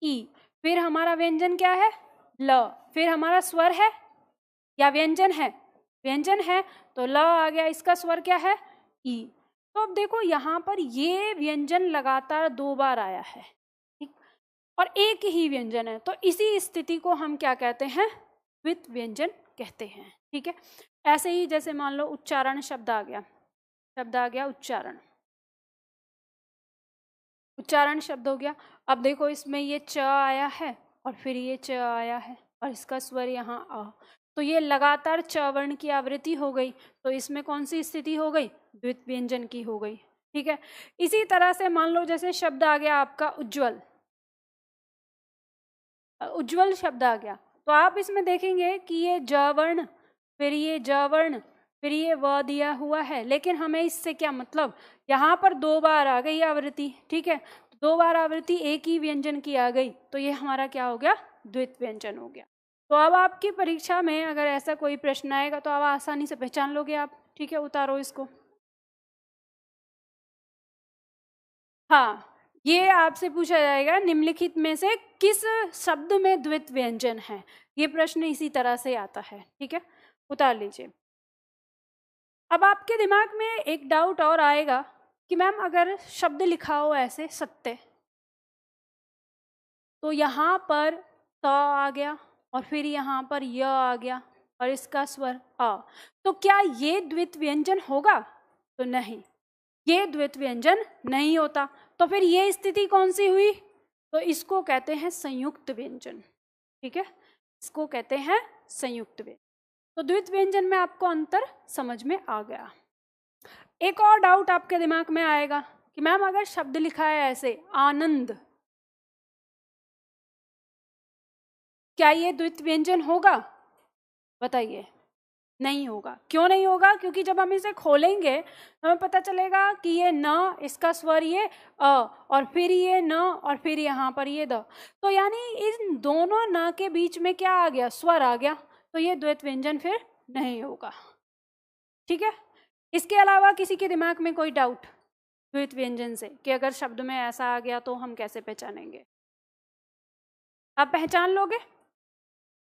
Speaker 1: ई। फिर हमारा व्यंजन क्या है, ल। फिर हमारा स्वर है या व्यंजन है, व्यंजन है, तो ल आ गया, इसका स्वर क्या है, ई। तो अब देखो यहाँ पर ये व्यंजन लगातार 2 बार आया है, ठीक, और एक ही व्यंजन है, तो इसी स्थिति को हम क्या कहते हैं, द्वित व्यंजन कहते हैं, ठीक है। ऐसे ही जैसे मान लो उच्चारण शब्द आ गया उच्चारण, उच्चारण शब्द हो गया। अब देखो इसमें ये च आया है और फिर ये च आया है और इसका स्वर यहाँ आ, तो ये लगातार च वर्ण की आवृत्ति हो गई, तो इसमें कौन सी स्थिति हो गई, द्वित व्यंजन की हो गई, ठीक है। इसी तरह से मान लो जैसे शब्द आ गया आपका उज्ज्वल, उज्ज्वल शब्द आ गया, तो आप इसमें देखेंगे कि ये ज वर्ण, फिर ये ज वर्ण, फिर ये व दिया हुआ है, लेकिन हमें इससे क्या मतलब, यहाँ पर 2 बार आ गई आवृत्ति, ठीक है, 2 बार आवृत्ति एक ही व्यंजन की आ गई, तो ये हमारा क्या हो गया, द्वित व्यंजन हो गया। तो अब आपकी परीक्षा में अगर ऐसा कोई प्रश्न आएगा तो आप आसानी से पहचान लोगे आप, ठीक है। उतारो इसको। हाँ, ये आपसे पूछा जाएगा निम्नलिखित में से किस शब्द में द्वित व्यंजन है, ये प्रश्न इसी तरह से आता है, ठीक है। उतार लीजिए। अब आपके दिमाग में एक डाउट और आएगा कि मैम अगर शब्द लिखा हो ऐसे सत्य, तो यहाँ पर त आ गया और फिर यहाँ पर य आ गया और इसका स्वर अ, तो क्या ये द्वित व्यंजन होगा? तो नहीं, ये द्वित व्यंजन नहीं होता। तो फिर ये स्थिति कौन सी हुई? तो इसको कहते हैं संयुक्त व्यंजन, ठीक है, इसको कहते हैं संयुक्त व्यंजन। तो द्वित व्यंजन में आपको अंतर समझ में आ गया। एक और डाउट आपके दिमाग में आएगा कि मैम अगर शब्द लिखा है ऐसे आनंद, क्या ये द्वित व्यंजन होगा? बताइए। नहीं होगा। क्यों नहीं होगा? क्योंकि जब हम इसे खोलेंगे हमें पता चलेगा कि ये न, इसका स्वर ये अ, और फिर ये न, और फिर यहाँ पर ये द, तो यानी इन दोनों न के बीच में क्या आ गया, स्वर आ गया, तो ये द्वैत व्यंजन फिर नहीं होगा, ठीक है। इसके अलावा किसी के दिमाग में कोई डाउट द्वैत व्यंजन से कि अगर शब्द में ऐसा आ गया तो हम कैसे पहचानेंगे? आप पहचान लोगे,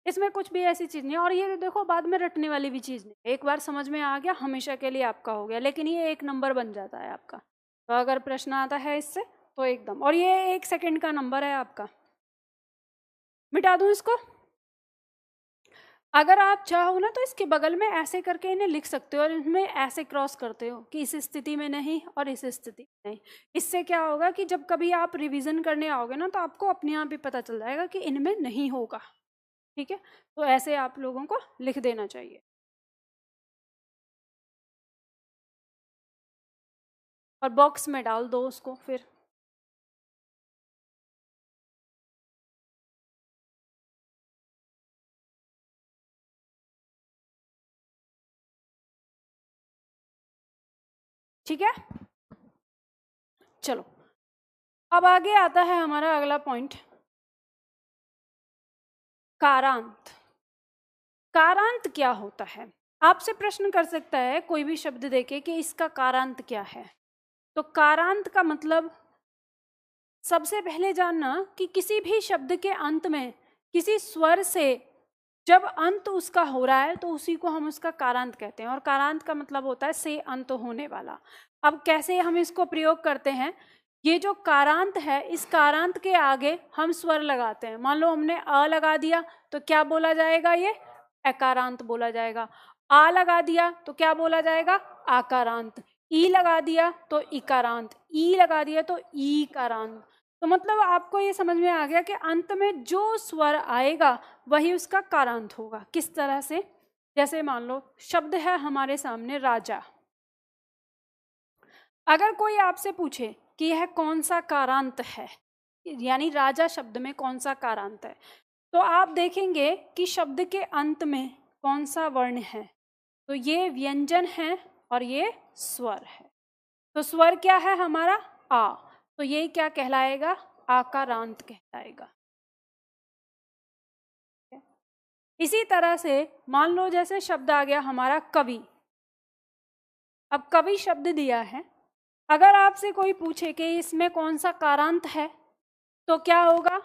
Speaker 1: इसमें कुछ भी ऐसी चीज नहीं। और ये देखो बाद में रटने वाली भी चीज नहीं, एक बार समझ में आ गया हमेशा के लिए आपका हो गया, लेकिन ये 1 नंबर बन जाता है आपका। तो अगर प्रश्न आता है इससे तो एकदम, और ये 1 सेकंड का नंबर है आपका। मिटा दूं इसको? अगर आप चाहो ना तो इसके बगल में ऐसे करके इन्हें लिख सकते हो और इनमें ऐसे क्रॉस करते हो कि इस स्थिति में नहीं और इस स्थिति में नहीं। इससे क्या होगा कि जब कभी आप रिवीजन करने आओगे ना तो आपको अपने आप ही पता चल जाएगा कि इनमें नहीं होगा, ठीक है। तो ऐसे आप लोगों को लिख देना चाहिए और बॉक्स में डाल दो उसको फिर। ठीक है, चलो अब आगे आता है हमारा अगला पॉइंट, कारांत। कारांत क्या होता है? आपसे प्रश्न कर सकता है कोई भी शब्द देके कि इसका कारांत क्या है। तो कारांत का मतलब सबसे पहले जानना कि किसी भी शब्द के अंत में किसी स्वर से जब अंत उसका हो रहा है तो उसी को हम उसका कारांत कहते हैं, और कारांत का मतलब होता है से अंत होने वाला। अब कैसे हम इसको प्रयोग करते हैं, ये जो कारांत है इस कारांत के आगे हम स्वर लगाते हैं। मान लो हमने अ लगा दिया तो क्या बोला जाएगा, ये अकारांत बोला जाएगा। आ लगा दिया तो क्या बोला जाएगा, आकारांत। ई लगा दिया तो इकारांत, ई लगा दिया तो ईकारांत। तो मतलब आपको ये समझ में आ गया कि अंत में जो स्वर आएगा वही उसका कारांत होगा। किस तरह से? जैसे मान लो शब्द है हमारे सामने राजा, अगर कोई आपसे पूछे कि यह कौन सा कारांत है, यानी राजा शब्द में कौन सा कारांत है, तो आप देखेंगे कि शब्द के अंत में कौन सा वर्ण है, तो ये व्यंजन है और ये स्वर है। तो स्वर क्या है हमारा, आ, तो ये क्या कहलाएगा, आकारांत कहलाएगा। इसी तरह से मान लो जैसे शब्द आ गया हमारा कवि। अब कवि शब्द दिया है, अगर आपसे कोई पूछे कि इसमें कौन सा कारांत है तो क्या होगा,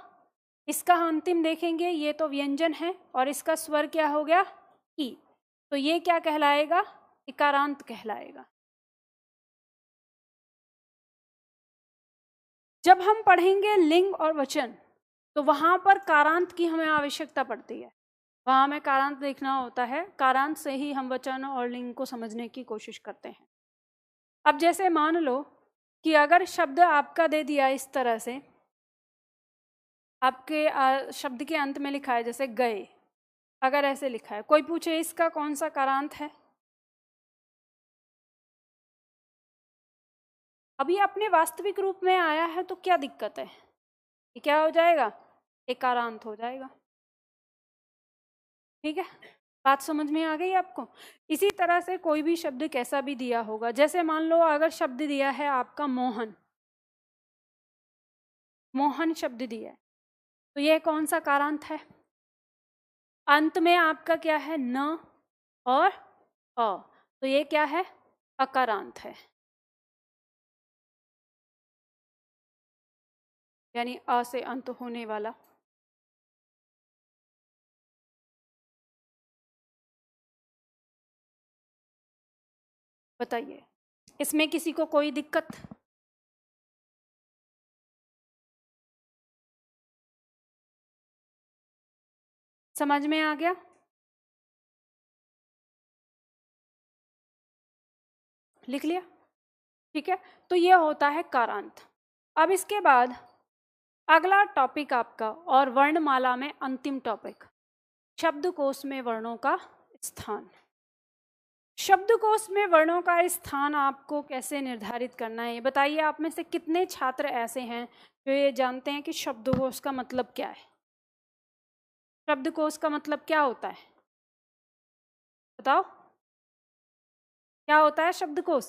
Speaker 1: इसका अंतिम देखेंगे ये तो व्यंजन है और इसका स्वर क्या हो गया, ई, तो ये क्या कहलाएगा, इकारांत कहलाएगा। जब हम पढ़ेंगे लिंग और वचन तो वहां पर कारांत की हमें आवश्यकता पड़ती है, वहां हमें कारांत देखना होता है, कारांत से ही हम वचन और लिंग को समझने की कोशिश करते हैं। अब जैसे मान लो कि अगर शब्द आपका दे दिया इस तरह से, आपके शब्द के अंत में लिखा है जैसे गए, अगर ऐसे लिखा है, कोई पूछे इसका कौन सा कारांत है, अभी अपने वास्तविक रूप में आया है तो क्या दिक्कत है, ये क्या हो जाएगा, एकारांत हो जाएगा। ठीक है, बात समझ में आ गई आपको। इसी तरह से कोई भी शब्द कैसा भी दिया होगा, जैसे मान लो अगर शब्द दिया है आपका मोहन, मोहन शब्द दिया है, तो ये कौन सा कारांत है, अंत में आपका क्या है, न और अ, तो ये क्या है, अकारांत है, यानी अ से अंत होने वाला। बताइए, इसमें किसी को कोई दिक्कत? समझ में आ गया? लिख लिया? ठीक है, तो ये होता है कारांत। अब इसके बाद अगला टॉपिक आपका और वर्णमाला में अंतिम टॉपिक, शब्दकोश में वर्णों का स्थान। शब्दकोश में वर्णों का स्थान आपको कैसे निर्धारित करना है, ये बताइए। आप में से कितने छात्र ऐसे हैं जो ये जानते हैं कि शब्दकोश का मतलब क्या है? शब्दकोश का मतलब क्या होता है, बताओ, क्या होता है शब्दकोश?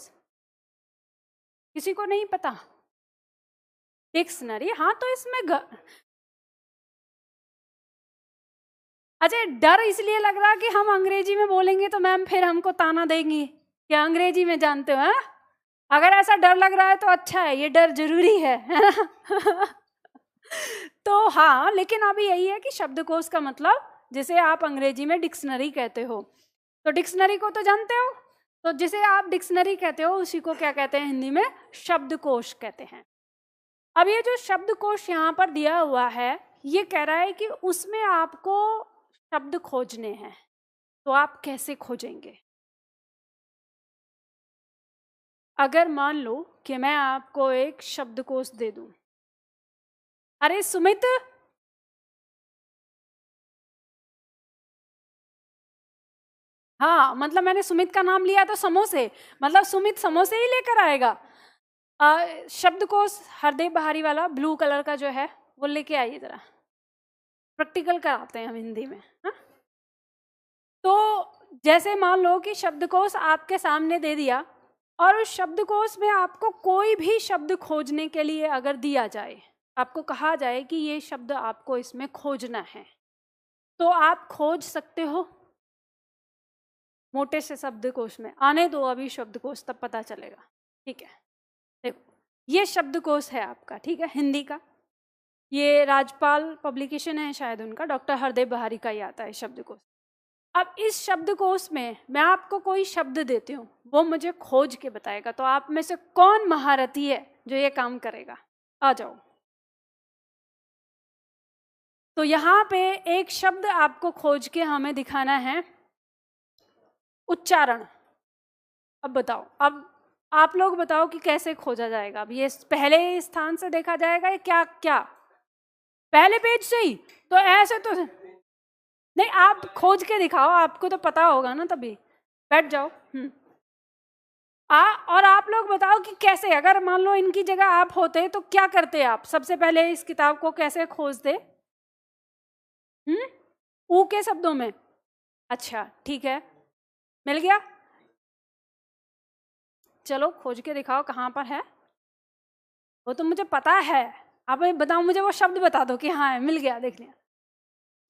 Speaker 1: किसी को नहीं पता? डिक्शनरी, हाँ, तो इसमें अच्छा, डर इसलिए लग रहा कि हम अंग्रेजी में बोलेंगे तो मैम फिर हमको ताना देंगी कि अंग्रेजी में जानते हो। हाँ, अगर ऐसा डर लग रहा है तो अच्छा है, ये डर जरूरी है ना? तो हाँ, लेकिन अभी यही है कि शब्दकोश का मतलब जिसे आप अंग्रेजी में डिक्शनरी कहते हो, तो डिक्शनरी को तो जानते हो, तो जिसे आप डिक्शनरी कहते हो उसी को क्या कहते हैं हिंदी में, शब्दकोश कहते हैं। अब ये जो शब्दकोश यहाँ पर दिया हुआ है, ये कह रहा है कि उसमें आपको शब्द खोजने हैं, तो आप कैसे खोजेंगे? अगर मान लो कि मैं आपको एक शब्दकोश दे दूं, अरे सुमित, हाँ, मतलब मैंने सुमित का नाम लिया तो समोसे, मतलब सुमित समोसे ही लेकर आएगा। शब्दकोश हरदेव बहारी वाला ब्लू कलर का जो है वो लेके आइए जरा, प्रैक्टिकल कराते हैं हम हिंदी में। हाँ, तो जैसे मान लो कि शब्दकोश आपके सामने दे दिया, और उस शब्दकोश में आपको कोई भी शब्द खोजने के लिए अगर दिया जाए, आपको कहा जाए कि ये शब्द आपको इसमें खोजना है, तो आप खोज सकते हो? मोटे से शब्दकोश में आने दो अभी शब्दकोश, तब पता चलेगा। ठीक है, देखो, ये शब्दकोश है आपका, ठीक है, हिंदी का। ये राजपाल पब्लिकेशन है शायद उनका, डॉक्टर हरदेव बहारी का ही आता है शब्दकोश। अब इस शब्दकोश में मैं आपको कोई शब्द देती हूँ, वो मुझे खोज के बताएगा, तो आप में से कौन महारथी है जो ये काम करेगा? आ जाओ। तो यहाँ पे एक शब्द आपको खोज के हमें दिखाना है, उच्चारण। अब बताओ, अब आप लोग बताओ कि कैसे खोजा जाएगा। अब ये पहले स्थान से देखा जाएगा या क्या? क्या पहले पेज से ही? तो ऐसे तो नहीं, आप खोज के दिखाओ, आपको तो पता होगा ना, तभी बैठ जाओ। और आप लोग बताओ कि कैसे, अगर मान लो इनकी जगह आप होते तो क्या करते आप? सबसे पहले इस किताब को कैसे खोजते? ऊ के शब्दों में? अच्छा, ठीक है, मिल गया। चलो खोज के दिखाओ कहाँ पर है वो, तो मुझे पता है। आप बताओ, मुझे वो शब्द बता दो कि हाँ मिल गया, देख लिया।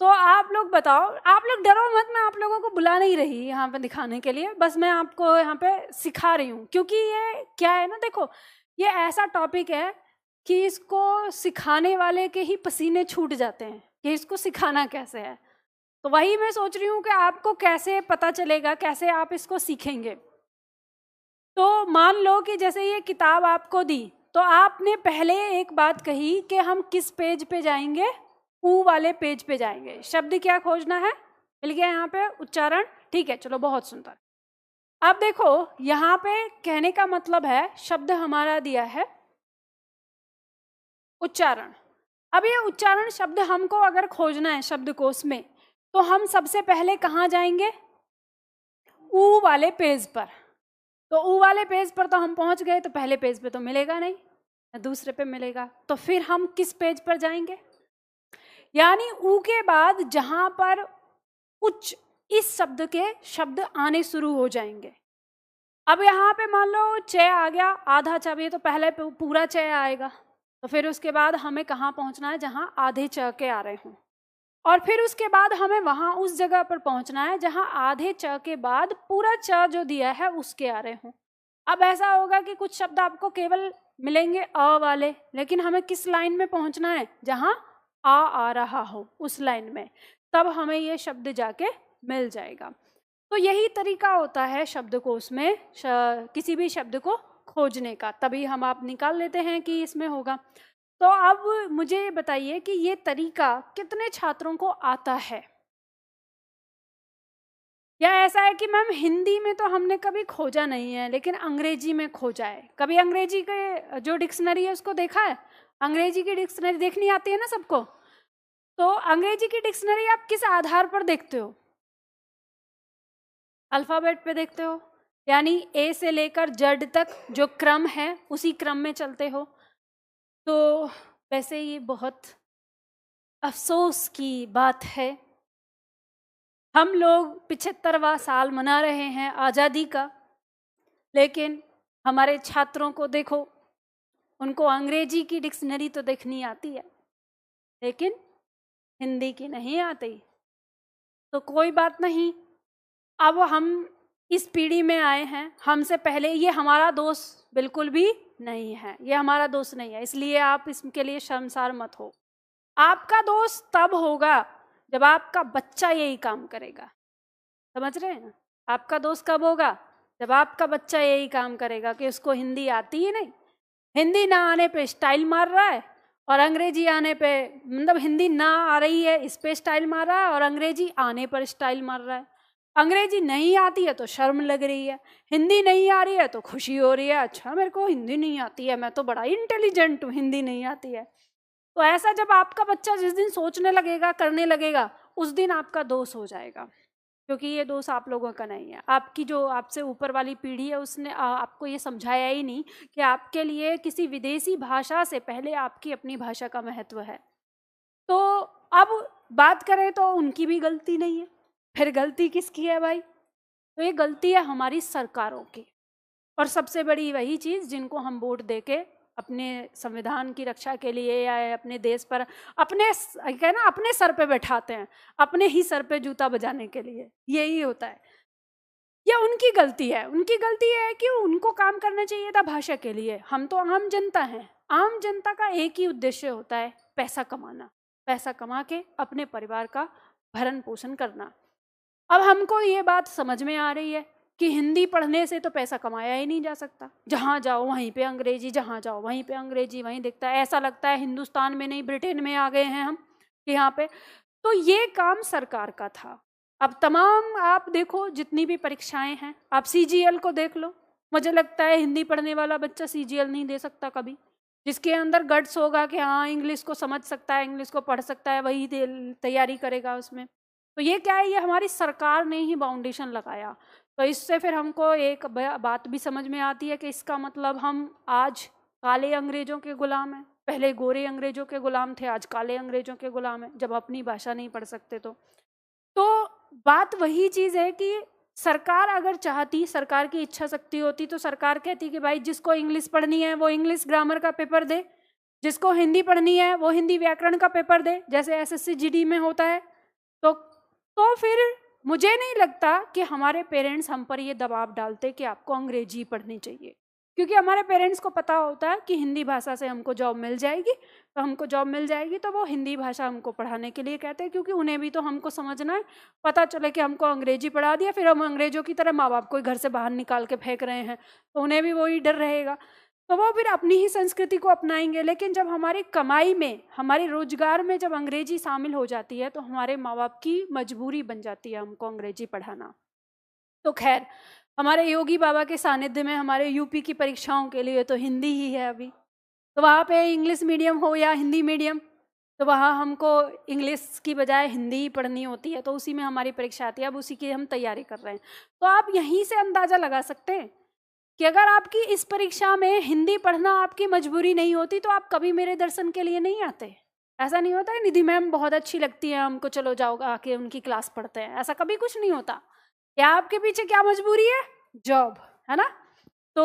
Speaker 1: तो आप लोग बताओ, आप लोग डरो मत, मैं आप लोगों को बुला नहीं रही यहाँ पे दिखाने के लिए, बस मैं आपको यहाँ पे सिखा रही हूँ, क्योंकि ये क्या है ना, देखो, ये ऐसा टॉपिक है कि इसको सिखाने वाले के ही पसीने छूट जाते हैं कि इसको सिखाना कैसे है। तो वही मैं सोच रही हूँ कि आपको कैसे पता चलेगा, कैसे आप इसको सीखेंगे। तो मान लो कि जैसे ये किताब आपको दी, तो आपने पहले एक बात कही कि हम किस पेज पे जाएंगे? ऊ वाले पेज पे जाएंगे। शब्द क्या खोजना है? मिल गया यहाँ पे, उच्चारण। ठीक है, चलो, बहुत सुंदर। अब देखो, यहाँ पे कहने का मतलब है शब्द हमारा दिया है उच्चारण। अब ये उच्चारण शब्द हमको अगर खोजना है शब्दकोश में, तो हम सबसे पहले कहाँ जाएंगे? ऊ वाले पेज पर। तो ऊ वाले पेज पर तो हम पहुंच गए, तो पहले पेज पे तो मिलेगा नहीं, ना दूसरे पे मिलेगा, तो फिर हम किस पेज पर जाएंगे? यानी ऊ के बाद जहां पर उच्च इस शब्द के शब्द आने शुरू हो जाएंगे। अब यहाँ पे मान लो च आ गया, आधा च भी तो पहले पूरा च आएगा, तो फिर उसके बाद हमें कहाँ पहुंचना है? जहां आधे च के आ रहे हों, और फिर उसके बाद हमें वहां उस जगह पर पहुंचना है जहां आधे च के बाद पूरा च जो दिया है उसके आ रहे हों। अब ऐसा होगा कि कुछ शब्द आपको केवल मिलेंगे अ वाले, लेकिन हमें किस लाइन में पहुंचना है? जहां आ रहा हो उस लाइन में, तब हमें ये शब्द जाके मिल जाएगा। तो यही तरीका होता है शब्दकोश में किसी भी शब्द को खोजने का, तभी हम आप निकाल लेते हैं कि इसमें होगा। तो अब मुझे बताइए कि ये तरीका कितने छात्रों को आता है? या ऐसा है कि मैम हिंदी में तो हमने कभी खोजा नहीं है, लेकिन अंग्रेजी में खोजा है। कभी अंग्रेजी के जो डिक्शनरी है उसको देखा है? अंग्रेजी की डिक्शनरी देखनी आती है ना सबको, तो अंग्रेजी की डिक्शनरी आप किस आधार पर देखते हो? अल्फ़ाबेट पे देखते हो, यानी ए से लेकर जेड तक जो क्रम है उसी क्रम में चलते हो। तो वैसे ये बहुत अफसोस की बात है, हम लोग 75वां साल मना रहे हैं आज़ादी का, लेकिन हमारे छात्रों को देखो, उनको अंग्रेजी की डिक्शनरी तो देखनी आती है, लेकिन हिंदी की नहीं आती। तो कोई बात नहीं, अब हम इस पीढ़ी में आए हैं, हमसे पहले ये हमारा दोष बिल्कुल भी नहीं है, ये हमारा दोष नहीं है, इसलिए आप इसके लिए शर्मसार मत हो। आपका दोष तब होगा जब आपका बच्चा यही काम करेगा, समझ रहे हैं? आपका दोष कब होगा? जब आपका बच्चा यही काम करेगा कि उसको हिंदी आती ही नहीं, हिंदी ना आने पे स्टाइल मार रहा है, और अंग्रेजी आने पे, मतलब हिंदी ना आ रही है इस पे स्टाइल मार रहा है, और अंग्रेजी आने पर स्टाइल मार रहा है। अंग्रेजी नहीं आती है तो शर्म लग रही है, हिंदी नहीं आ रही है तो खुशी हो रही है, अच्छा मेरे को हिंदी नहीं आती है, मैं तो बड़ा इंटेलिजेंट हूँ, हिंदी नहीं आती है। तो ऐसा जब आपका बच्चा जिस दिन सोचने लगेगा, करने लगेगा, उस दिन आपका दोष हो जाएगा, क्योंकि ये दोष आप लोगों का नहीं है। आपकी जो आपसे ऊपर वाली पीढ़ी है उसने आपको ये समझाया ही नहीं कि आपके लिए किसी विदेशी भाषा से पहले आपकी अपनी भाषा का महत्व है। तो अब बात करें तो उनकी भी गलती नहीं है, फिर गलती किसकी है भाई? तो ये गलती है हमारी सरकारों की, और सबसे बड़ी वही चीज़ जिनको हम वोट देके अपने संविधान की रक्षा के लिए या अपने देश पर अपने क्या ना अपने सर पे बैठाते हैं, अपने ही सर पे जूता बजाने के लिए, यही होता है। ये उनकी गलती है, उनकी गलती है कि उनको काम करना चाहिए था भाषा के लिए। हम तो आम जनता हैं, आम जनता का एक ही उद्देश्य होता है, पैसा कमाना, पैसा कमा के अपने परिवार का भरण पोषण करना। अब हमको ये बात समझ में आ रही है कि हिंदी पढ़ने से तो पैसा कमाया ही नहीं जा सकता, जहाँ जाओ वहीं पे अंग्रेजी, जहाँ जाओ वहीं पे अंग्रेजी, वहीं दिखता है, ऐसा लगता है हिंदुस्तान में नहीं ब्रिटेन में आ गए हैं हम यहाँ पे। तो ये काम सरकार का था। अब तमाम आप देखो जितनी भी परीक्षाएं हैं, आप सीजीएल को देख लो, मुझे लगता है हिंदी पढ़ने वाला बच्चा सीजीएल नहीं दे सकता कभी। जिसके अंदर गट्स होगा कि हाँ इंग्लिश को समझ सकता है, इंग्लिश को पढ़ सकता है, वही तैयारी करेगा उसमें। तो ये क्या है, ये हमारी सरकार ने ही बाउंडेशन लगाया। तो इससे फिर हमको एक बात भी समझ में आती है कि इसका मतलब हम आज काले अंग्रेजों के गुलाम हैं। पहले गोरे अंग्रेजों के गुलाम थे, आज काले अंग्रेजों के गुलाम हैं, जब अपनी भाषा नहीं पढ़ सकते। तो बात वही चीज़ है कि सरकार अगर चाहती, सरकार की इच्छा शक्ति होती, तो सरकार कहती कि भाई जिसको इंग्लिश पढ़नी है वो इंग्लिश ग्रामर का पेपर दे, जिसको हिंदी पढ़नी है वो हिंदी व्याकरण का पेपर दे, जैसे एसएससी जीडी में होता है। तो फिर मुझे नहीं लगता कि हमारे पेरेंट्स हम पर ये दबाव डालते कि आपको अंग्रेजी पढ़नी चाहिए, क्योंकि हमारे पेरेंट्स को पता होता है कि हिंदी भाषा से हमको जॉब मिल जाएगी, तो हमको जॉब मिल जाएगी, तो वो हिंदी भाषा हमको पढ़ाने के लिए कहते हैं, क्योंकि उन्हें भी तो हमको समझना है। पता चले कि हमको अंग्रेजी पढ़ा दिया, फिर हम अंग्रेजों की तरह माँ बाप को घर से बाहर निकाल के फेंक रहे हैं, तो उन्हें भी वही डर रहेगा, तो वो फिर अपनी ही संस्कृति को अपनाएंगे। लेकिन जब हमारी कमाई में, हमारे रोजगार में जब अंग्रेजी शामिल हो जाती है, तो हमारे माँ बाप की मजबूरी बन जाती है हमको अंग्रेजी पढ़ाना। तो खैर, हमारे योगी बाबा के सानिध्य में हमारे यूपी की परीक्षाओं के लिए तो हिंदी ही है अभी, तो वहाँ पे इंग्लिश मीडियम हो या हिंदी मीडियम, तो वहाँ हमको इंग्लिश की बजाय हिंदी ही पढ़नी होती है, तो उसी में हमारी परीक्षा आती है। अब उसी की हम तैयारी कर रहे हैं। तो आप यहीं से अंदाज़ा लगा सकते हैं कि अगर आपकी इस परीक्षा में हिंदी पढ़ना आपकी मजबूरी नहीं होती तो आप कभी मेरे दर्शन के लिए नहीं आते। ऐसा नहीं होता है निधि मैम बहुत अच्छी लगती है हमको, चलो जाओ आके उनकी क्लास पढ़ते हैं, ऐसा कभी कुछ नहीं होता। या आपके पीछे क्या मजबूरी है? जॉब, है ना। तो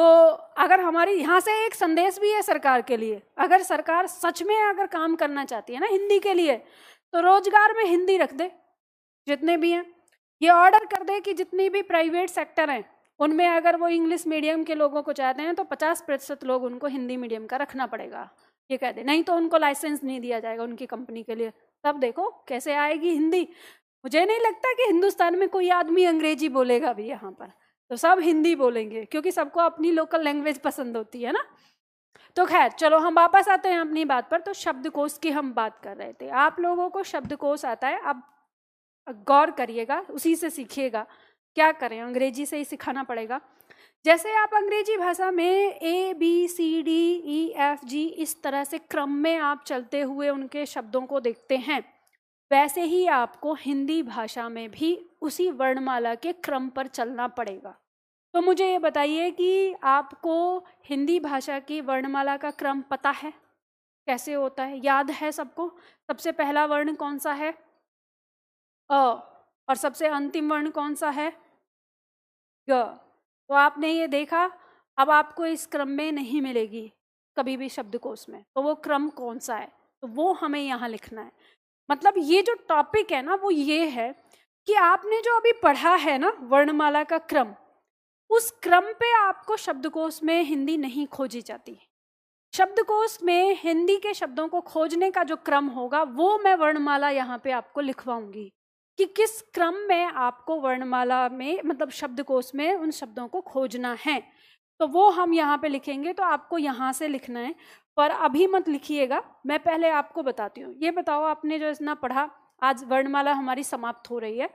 Speaker 1: अगर हमारी यहाँ से एक संदेश भी है सरकार के लिए, अगर सरकार सच में अगर काम करना चाहती है ना हिंदी के लिए, तो रोजगार में हिंदी रख दे जितने भी हैं। ये ऑर्डर कर दे कि जितनी भी प्राइवेट सेक्टर हैं उनमें अगर वो इंग्लिश मीडियम के लोगों को चाहते हैं तो 50% लोग उनको हिंदी मीडियम का रखना पड़ेगा, ये कह दे। नहीं तो उनको लाइसेंस नहीं दिया जाएगा उनकी कंपनी के लिए। तब देखो कैसे आएगी हिंदी। मुझे नहीं लगता कि हिंदुस्तान में कोई आदमी अंग्रेजी बोलेगा भी यहाँ पर, तो सब हिंदी बोलेंगे क्योंकि सबको अपनी लोकल लैंग्वेज पसंद होती है ना। तो खैर चलो हम वापस आते हैं अपनी बात पर। तो शब्दकोश की हम बात कर रहे थे। आप लोगों को शब्दकोश आता है, अब गौर करिएगा, उसी से सीखिएगा। क्या करें, अंग्रेजी से ही सिखाना पड़ेगा। जैसे आप अंग्रेजी भाषा में ABCDEFG इस तरह से क्रम में आप चलते हुए उनके शब्दों को देखते हैं, वैसे ही आपको हिंदी भाषा में भी उसी वर्णमाला के क्रम पर चलना पड़ेगा। तो मुझे ये बताइए कि आपको हिंदी भाषा की वर्णमाला का क्रम पता है कैसे होता है, याद है सबको? सबसे पहला वर्ण कौन सा है? अ। और सबसे अंतिम वर्ण कौन सा है? ग। तो आपने ये देखा, अब आपको इस क्रम में नहीं मिलेगी कभी भी शब्दकोश में। तो वो क्रम कौन सा है, तो वो हमें यहाँ लिखना है। मतलब ये जो टॉपिक है ना वो ये है कि आपने जो अभी पढ़ा है ना वर्णमाला का क्रम, उस क्रम पे आपको शब्दकोश में हिंदी नहीं खोजी जाती। शब्दकोश में हिंदी के शब्दों को खोजने का जो क्रम होगा वो मैं वर्णमाला यहाँ पे आपको लिखवाऊंगी कि किस क्रम में आपको वर्णमाला में मतलब शब्दकोश में उन शब्दों को खोजना है। तो वो हम यहाँ पे लिखेंगे। तो आपको यहाँ से लिखना है, पर अभी मत लिखिएगा, मैं पहले आपको बताती हूँ। ये बताओ, आपने जो इतना पढ़ा, आज वर्णमाला हमारी समाप्त हो रही है,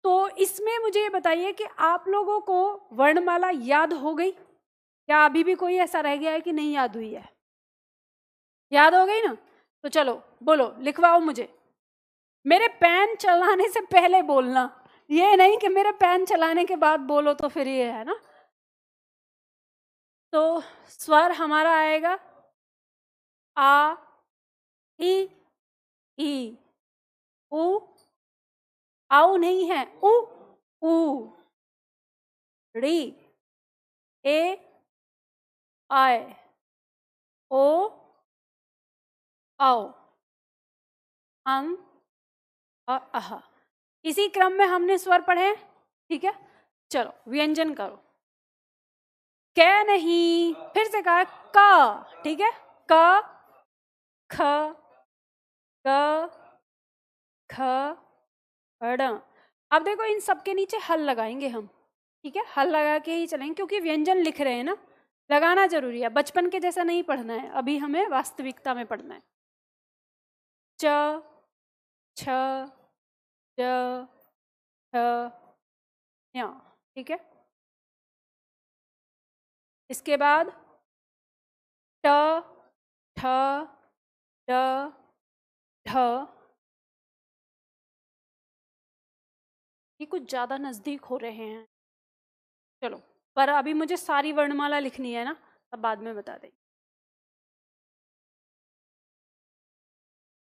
Speaker 1: तो इसमें मुझे ये बताइए कि आप लोगों को वर्णमाला याद हो गई या अभी भी कोई ऐसा रह गया है कि नहीं याद हुई है? याद हो गई ना? तो चलो बोलो, लिखवाओ मुझे। मेरे पेन चलाने से पहले बोलना, ये नहीं कि मेरे पेन चलाने के बाद बोलो तो फिर ये है ना। तो स्वर हमारा आएगा आ, ई, ई, उ, आउ नहीं है, उ, ऊ, री, ए, आए, ओ, आओ, अं, अह। इसी क्रम में हमने स्वर पढ़े, ठीक है। चलो व्यंजन करो। कै नहीं, फिर से कहा का, ठीक है। क, ख, ग, ख, ड़। अब देखो इन सब के नीचे हल लगाएंगे हम, ठीक है। हल लगा के ही चलेंगे क्योंकि व्यंजन लिख रहे हैं ना, लगाना जरूरी है। बचपन के जैसा नहीं पढ़ना है, अभी हमें वास्तविकता में पढ़ना है। च, छ, ज, ठ, ञ, ठीक है। इसके बाद ट, ठ, ड, ढ। ये कुछ ज्यादा नजदीक हो रहे हैं, चलो, पर अभी मुझे सारी वर्णमाला लिखनी है ना, तब बाद में बता दें।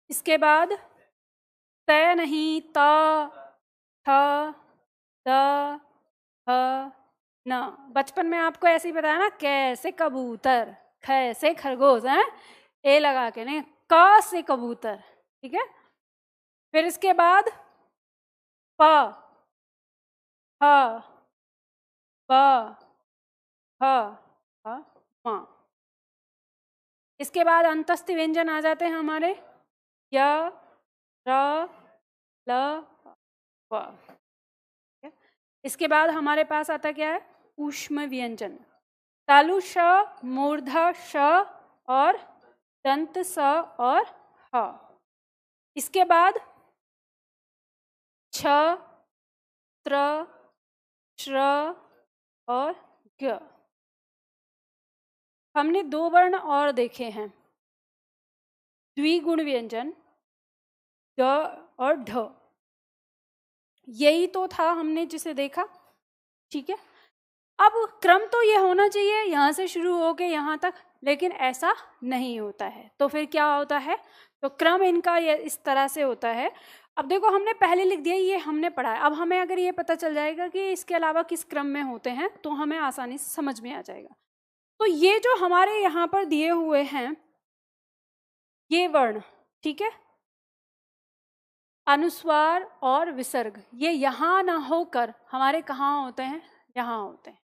Speaker 1: इसके बाद तय नहीं, त, थ, द, ह, न। बचपन में आपको ऐसे ही बताया ना, कैसे कबूतर, खैसे खरगोश, हैं ए लगा के, नहीं क से कबूतर, ठीक है। फिर इसके बाद प, ह, ब, ह, म। इसके बाद अंतस्थ व्यंजन आ जाते हैं हमारे, य, र, ल, व। इसके बाद हमारे पास आता क्या है, ऊष्म व्यंजन। तालु श, मूर्ध श और दंत स और ह। इसके बाद छ, त्र, श्र और ग। हमने दो वर्ण और देखे हैं, द्विगुण व्यंजन ड और ढ। यही तो था हमने जिसे देखा, ठीक है। अब क्रम तो ये होना चाहिए यहाँ से शुरू होके यहाँ तक, लेकिन ऐसा नहीं होता है। तो फिर क्या होता है, तो क्रम इनका ये इस तरह से होता है। अब देखो हमने पहले लिख दिया, ये हमने पढ़ा है। अब हमें अगर ये पता चल जाएगा कि इसके अलावा किस क्रम में होते हैं तो हमें आसानी से समझ में आ जाएगा। तो ये जो हमारे यहाँ पर दिए हुए हैं ये वर्ण, ठीक है, अनुस्वार और विसर्ग, ये यहाँ ना होकर हमारे कहाँ होते हैं, यहाँ होते हैं,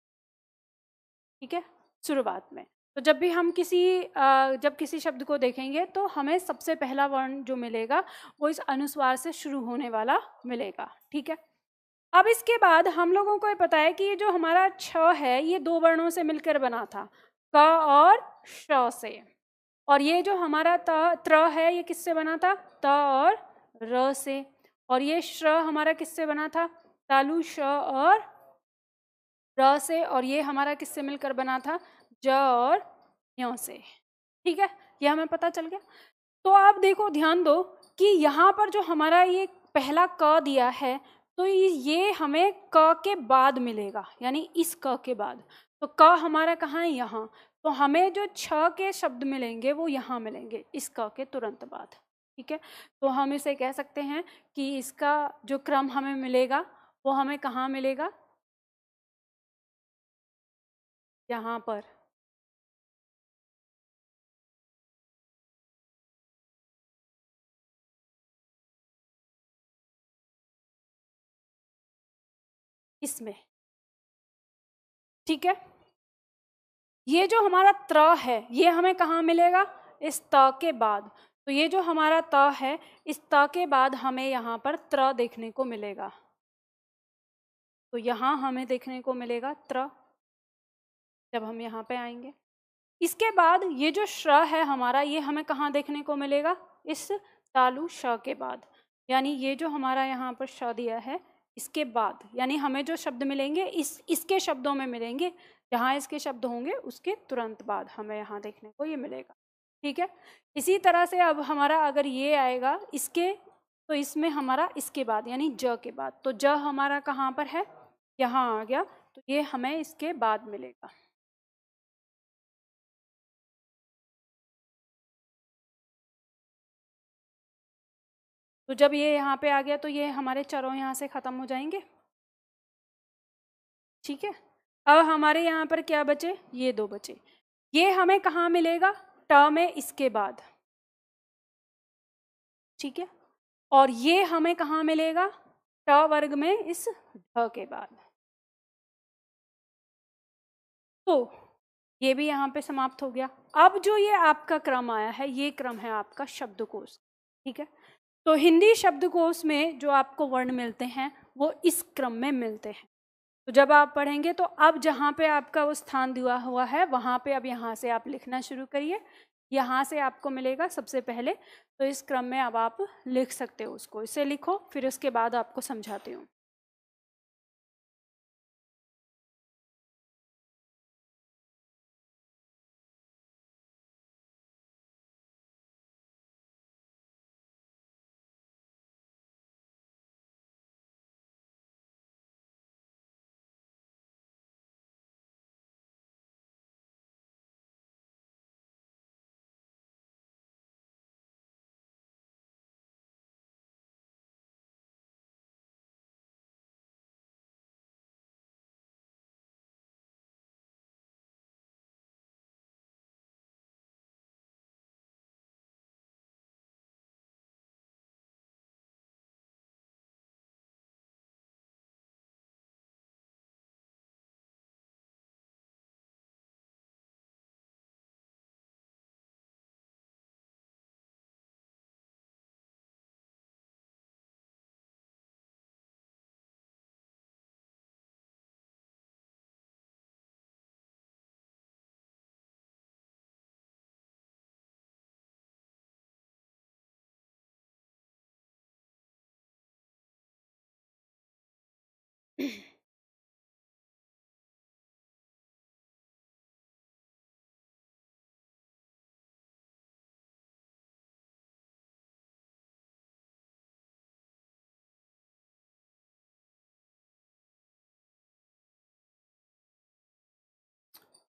Speaker 1: ठीक है, शुरुआत में। तो जब भी हम जब किसी शब्द को देखेंगे तो हमें सबसे पहला वर्ण जो मिलेगा वो इस अनुस्वार से शुरू होने वाला मिलेगा, ठीक है। अब इसके बाद हम लोगों को ये पता है कि ये जो हमारा छ है ये दो वर्णों से मिलकर बना था, क और श से। और ये जो हमारा त्र है ये किससे बना था, त और र से। और ये श्र हमारा किससे बना था, तालु श और र से। और ये हमारा किससे मिलकर बना था, ज और य से, ठीक है, ये हमें पता चल गया। तो आप देखो, ध्यान दो कि यहाँ पर जो हमारा ये पहला क दिया है तो ये हमें क के बाद मिलेगा, यानी इस क के बाद। तो क हमारा कहाँ है, यहाँ। तो हमें जो छ के शब्द मिलेंगे वो यहाँ मिलेंगे इस क के तुरंत बाद, ठीक है। तो हम इसे कह सकते हैं कि इसका जो क्रम हमें मिलेगा वो हमें कहाँ मिलेगा, यहाँ पर। इसमें, ठीक है। ये जो हमारा त्र है ये हमें कहाँ मिलेगा, इस त के बाद। तो ये जो हमारा त है इस त के बाद हमें यहाँ पर त्र देखने को मिलेगा। तो यहाँ हमें देखने को मिलेगा त्र, जब हम यहाँ पे आएंगे। इसके बाद ये जो श्र है हमारा ये हमें कहाँ देखने को मिलेगा, इस तालु श के बाद। यानी ये जो हमारा यहाँ पर श दिया है इसके बाद, यानी हमें जो शब्द मिलेंगे इसके शब्दों में मिलेंगे, जहाँ इसके शब्द होंगे उसके तुरंत बाद हमें यहाँ देखने को ये मिलेगा, ठीक है। इसी तरह से अब हमारा अगर ये आएगा इसके, तो इसमें हमारा इसके बाद यानी ज के बाद। तो ज हमारा कहाँ पर है, यहाँ आ गया। तो ये हमें इसके बाद मिलेगा। तो जब ये यहाँ पे आ गया तो ये हमारे चरों यहाँ से खत्म हो जाएंगे, ठीक है। अब हमारे यहाँ पर क्या बचे, ये दो बचे। ये हमें कहाँ मिलेगा, ट में इसके बाद, ठीक है। और ये हमें कहाँ मिलेगा, ट वर्ग में इस ढ के बाद। तो ये भी यहाँ पे समाप्त हो गया। अब जो ये आपका क्रम आया है ये क्रम है आपका शब्दकोश, ठीक है। तो हिंदी शब्दकोश में जो आपको वर्ण मिलते हैं वो इस क्रम में मिलते हैं। तो जब आप पढ़ेंगे तो अब जहाँ पे आपका वो स्थान दिया हुआ है वहाँ पे अब यहाँ से आप लिखना शुरू करिए। यहाँ से आपको मिलेगा सबसे पहले, तो इस क्रम में अब आप लिख सकते हो उसको। इसे लिखो, फिर उसके बाद आपको समझाती हूँ।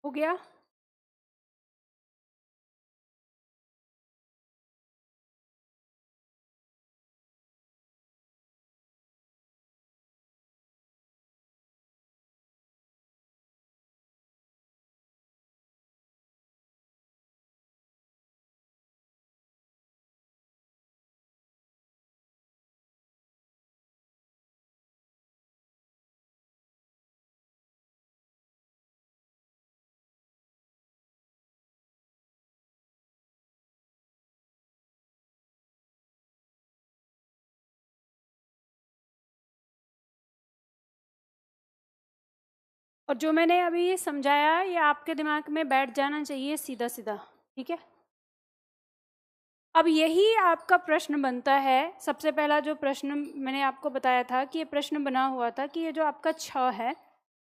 Speaker 1: हो गया? और जो मैंने अभी ये समझाया ये आपके दिमाग में बैठ जाना चाहिए सीधा सीधा, ठीक है? अब यही आपका प्रश्न बनता है। सबसे पहला जो प्रश्न मैंने आपको बताया था कि ये प्रश्न बना हुआ था कि ये जो आपका छ है,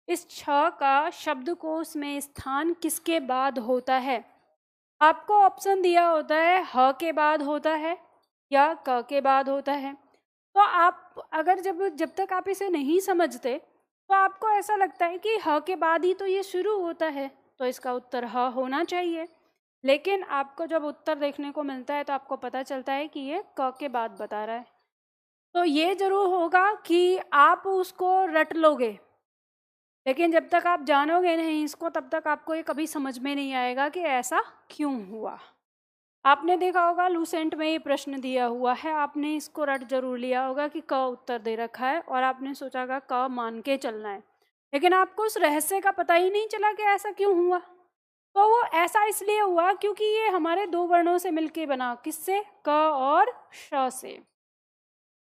Speaker 1: इस छ का शब्दकोश में स्थान किसके बाद होता है? आपको ऑप्शन दिया होता है ह के बाद होता है या क के बाद होता है। तो आप अगर जब तक आप इसे नहीं समझते तो आपको ऐसा लगता है कि ह के बाद ही तो ये शुरू होता है, तो इसका उत्तर ह होना चाहिए। लेकिन आपको जब उत्तर देखने को मिलता है तो आपको पता चलता है कि ये क के बाद बता रहा है। तो ये जरूर होगा कि आप उसको रट लोगे, लेकिन जब तक आप जानोगे नहीं इसको तब तक आपको ये कभी समझ में नहीं आएगा कि ऐसा क्यों हुआ। आपने देखा होगा लूसेंट में ये प्रश्न दिया हुआ है, आपने इसको रट जरूर लिया होगा कि क उत्तर दे रखा है और आपने सोचा होगा क मान के चलना है, लेकिन आपको उस रहस्य का पता ही नहीं चला कि ऐसा क्यों हुआ। तो वो ऐसा इसलिए हुआ क्योंकि ये हमारे दो वर्णों से मिलके बना, किससे? क और श से।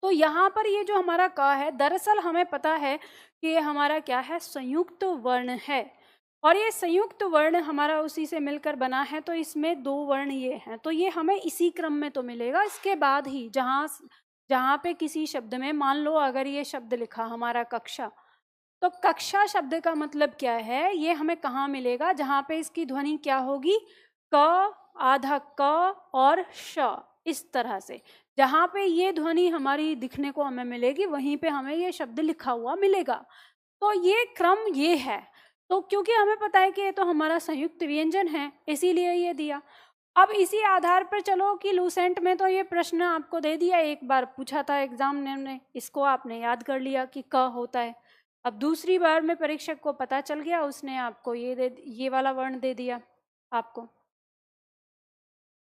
Speaker 1: तो यहाँ पर ये जो हमारा क है, दरअसल हमें पता है कि ये हमारा क्या है? संयुक्त वर्ण है। और ये संयुक्त वर्ण हमारा उसी से मिलकर बना है, तो इसमें दो वर्ण ये हैं, तो ये हमें इसी क्रम में तो मिलेगा। इसके बाद ही जहाँ पे किसी शब्द में, मान लो अगर ये शब्द लिखा हमारा कक्षा, तो कक्षा शब्द का मतलब क्या है? ये हमें कहाँ मिलेगा? जहाँ पे इसकी ध्वनि क्या होगी? क, आधा क और श, इस तरह से जहाँ पे ये ध्वनि हमारी दिखने को हमें मिलेगी वहीं पे हमें ये शब्द लिखा हुआ मिलेगा। तो ये क्रम ये है। तो क्योंकि हमें पता है कि ये तो हमारा संयुक्त व्यंजन है, इसीलिए ये दिया। अब इसी आधार पर चलो कि लूसेंट में तो ये प्रश्न आपको दे दिया, एक बार पूछा था एग्जाम ने, इसको आपने याद कर लिया कि क होता है। अब दूसरी बार में परीक्षक को पता चल गया, उसने आपको ये वाला वर्ण दे दिया आपको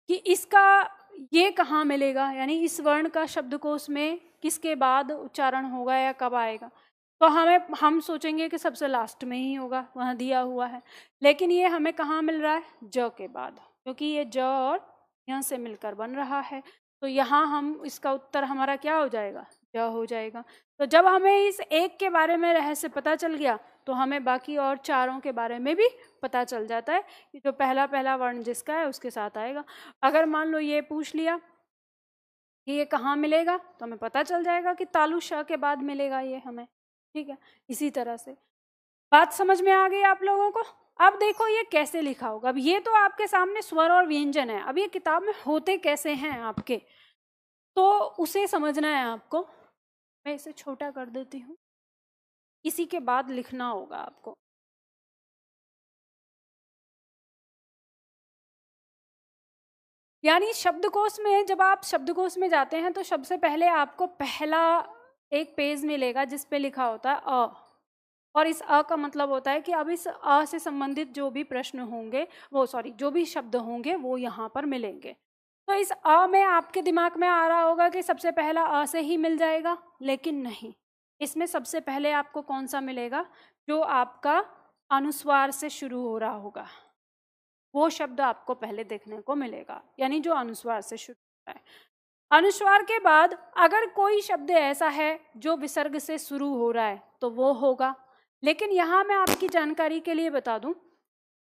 Speaker 1: कि इसका ये कहाँ मिलेगा, यानी इस वर्ण का शब्दकोश में किसके बाद उच्चारण होगा या कब आएगा। तो हम सोचेंगे कि सबसे लास्ट में ही होगा, वहाँ दिया हुआ है, लेकिन ये हमें कहाँ मिल रहा है? ज के बाद, क्योंकि ये ज और यहाँ से मिलकर बन रहा है। तो यहाँ हम इसका उत्तर हमारा क्या हो जाएगा? ज हो जाएगा। तो जब हमें इस एक के बारे में रहस्य पता चल गया तो हमें बाकी और चारों के बारे में भी पता चल जाता है कि जो पहला वर्ण जिसका है उसके साथ आएगा। अगर मान लो ये पूछ लिया कि ये कहाँ मिलेगा, तो हमें पता चल जाएगा कि तालु श के बाद मिलेगा ये हमें, ठीक है। इसी तरह से बात समझ में आ गई आप लोगों को? अब देखो ये कैसे लिखा होगा। अब ये तो आपके सामने स्वर और व्यंजन है, अब ये किताब में होते कैसे हैं आपके, तो उसे समझना है आपको। मैं इसे छोटा कर देती हूँ, इसी के बाद लिखना होगा आपको। यानी शब्दकोश में, जब आप शब्दकोश में जाते हैं तो सबसे पहले आपको पहला एक पेज मिलेगा जिस पे लिखा होता है अ, और इस अ का मतलब होता है कि अब इस अ से संबंधित जो भी प्रश्न होंगे, जो भी शब्द होंगे वो यहाँ पर मिलेंगे। तो इस अ में आपके दिमाग में आ रहा होगा कि सबसे पहला अ से ही मिल जाएगा, लेकिन नहीं, इसमें सबसे पहले आपको कौन सा मिलेगा? जो आपका अनुस्वार से शुरू हो रहा होगा वो शब्द आपको पहले देखने को मिलेगा, यानी जो अनुस्वार से शुरू होता है। अनुस्वार के बाद अगर कोई शब्द ऐसा है जो विसर्ग से शुरू हो रहा है तो वो होगा। लेकिन यहाँ मैं आपकी जानकारी के लिए बता दूं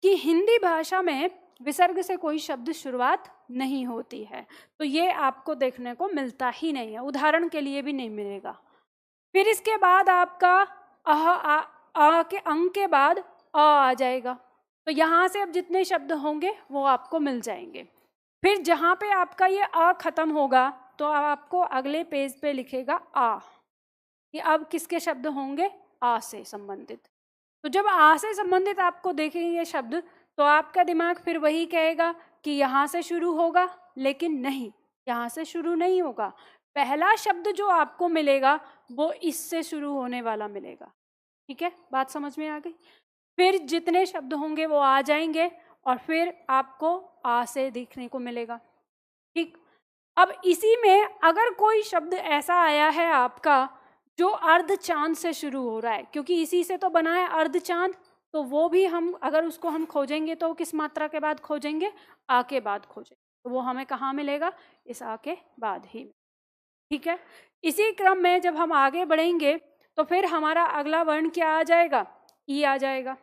Speaker 1: कि हिंदी भाषा में विसर्ग से कोई शब्द शुरुआत नहीं होती है, तो ये आपको देखने को मिलता ही नहीं है, उदाहरण के लिए भी नहीं मिलेगा। फिर इसके बाद आपका आ के अंग के बाद आ जाएगा, तो यहाँ से अब जितने शब्द होंगे वो आपको मिल जाएंगे। फिर जहाँ पे आपका ये आ खत्म होगा तो आपको अगले पेज पे लिखेगा आ, कि अब किसके शब्द होंगे? आ से संबंधित। तो जब आ से संबंधित आपको देखेंगे शब्द तो आपका दिमाग फिर वही कहेगा कि यहाँ से शुरू होगा, लेकिन नहीं, यहाँ से शुरू नहीं होगा। पहला शब्द जो आपको मिलेगा वो इससे शुरू होने वाला मिलेगा। ठीक है, बात समझ में आ गई? फिर जितने शब्द होंगे वो आ जाएंगे और फिर आपको आ से दिखने को मिलेगा। ठीक, अब इसी में अगर कोई शब्द ऐसा आया है आपका जो अर्ध चांद से शुरू हो रहा है, क्योंकि इसी से तो बना है अर्ध चांद, तो वो भी हम अगर उसको हम खोजेंगे तो किस मात्रा के बाद खोजेंगे? आ के बाद खोजेंगे। तो वो हमें कहाँ मिलेगा? इस आ के बाद ही। ठीक है, इसी क्रम में जब हम आगे बढ़ेंगे तो फिर हमारा अगला वर्ण क्या आ जाएगा? ई आ जाएगा।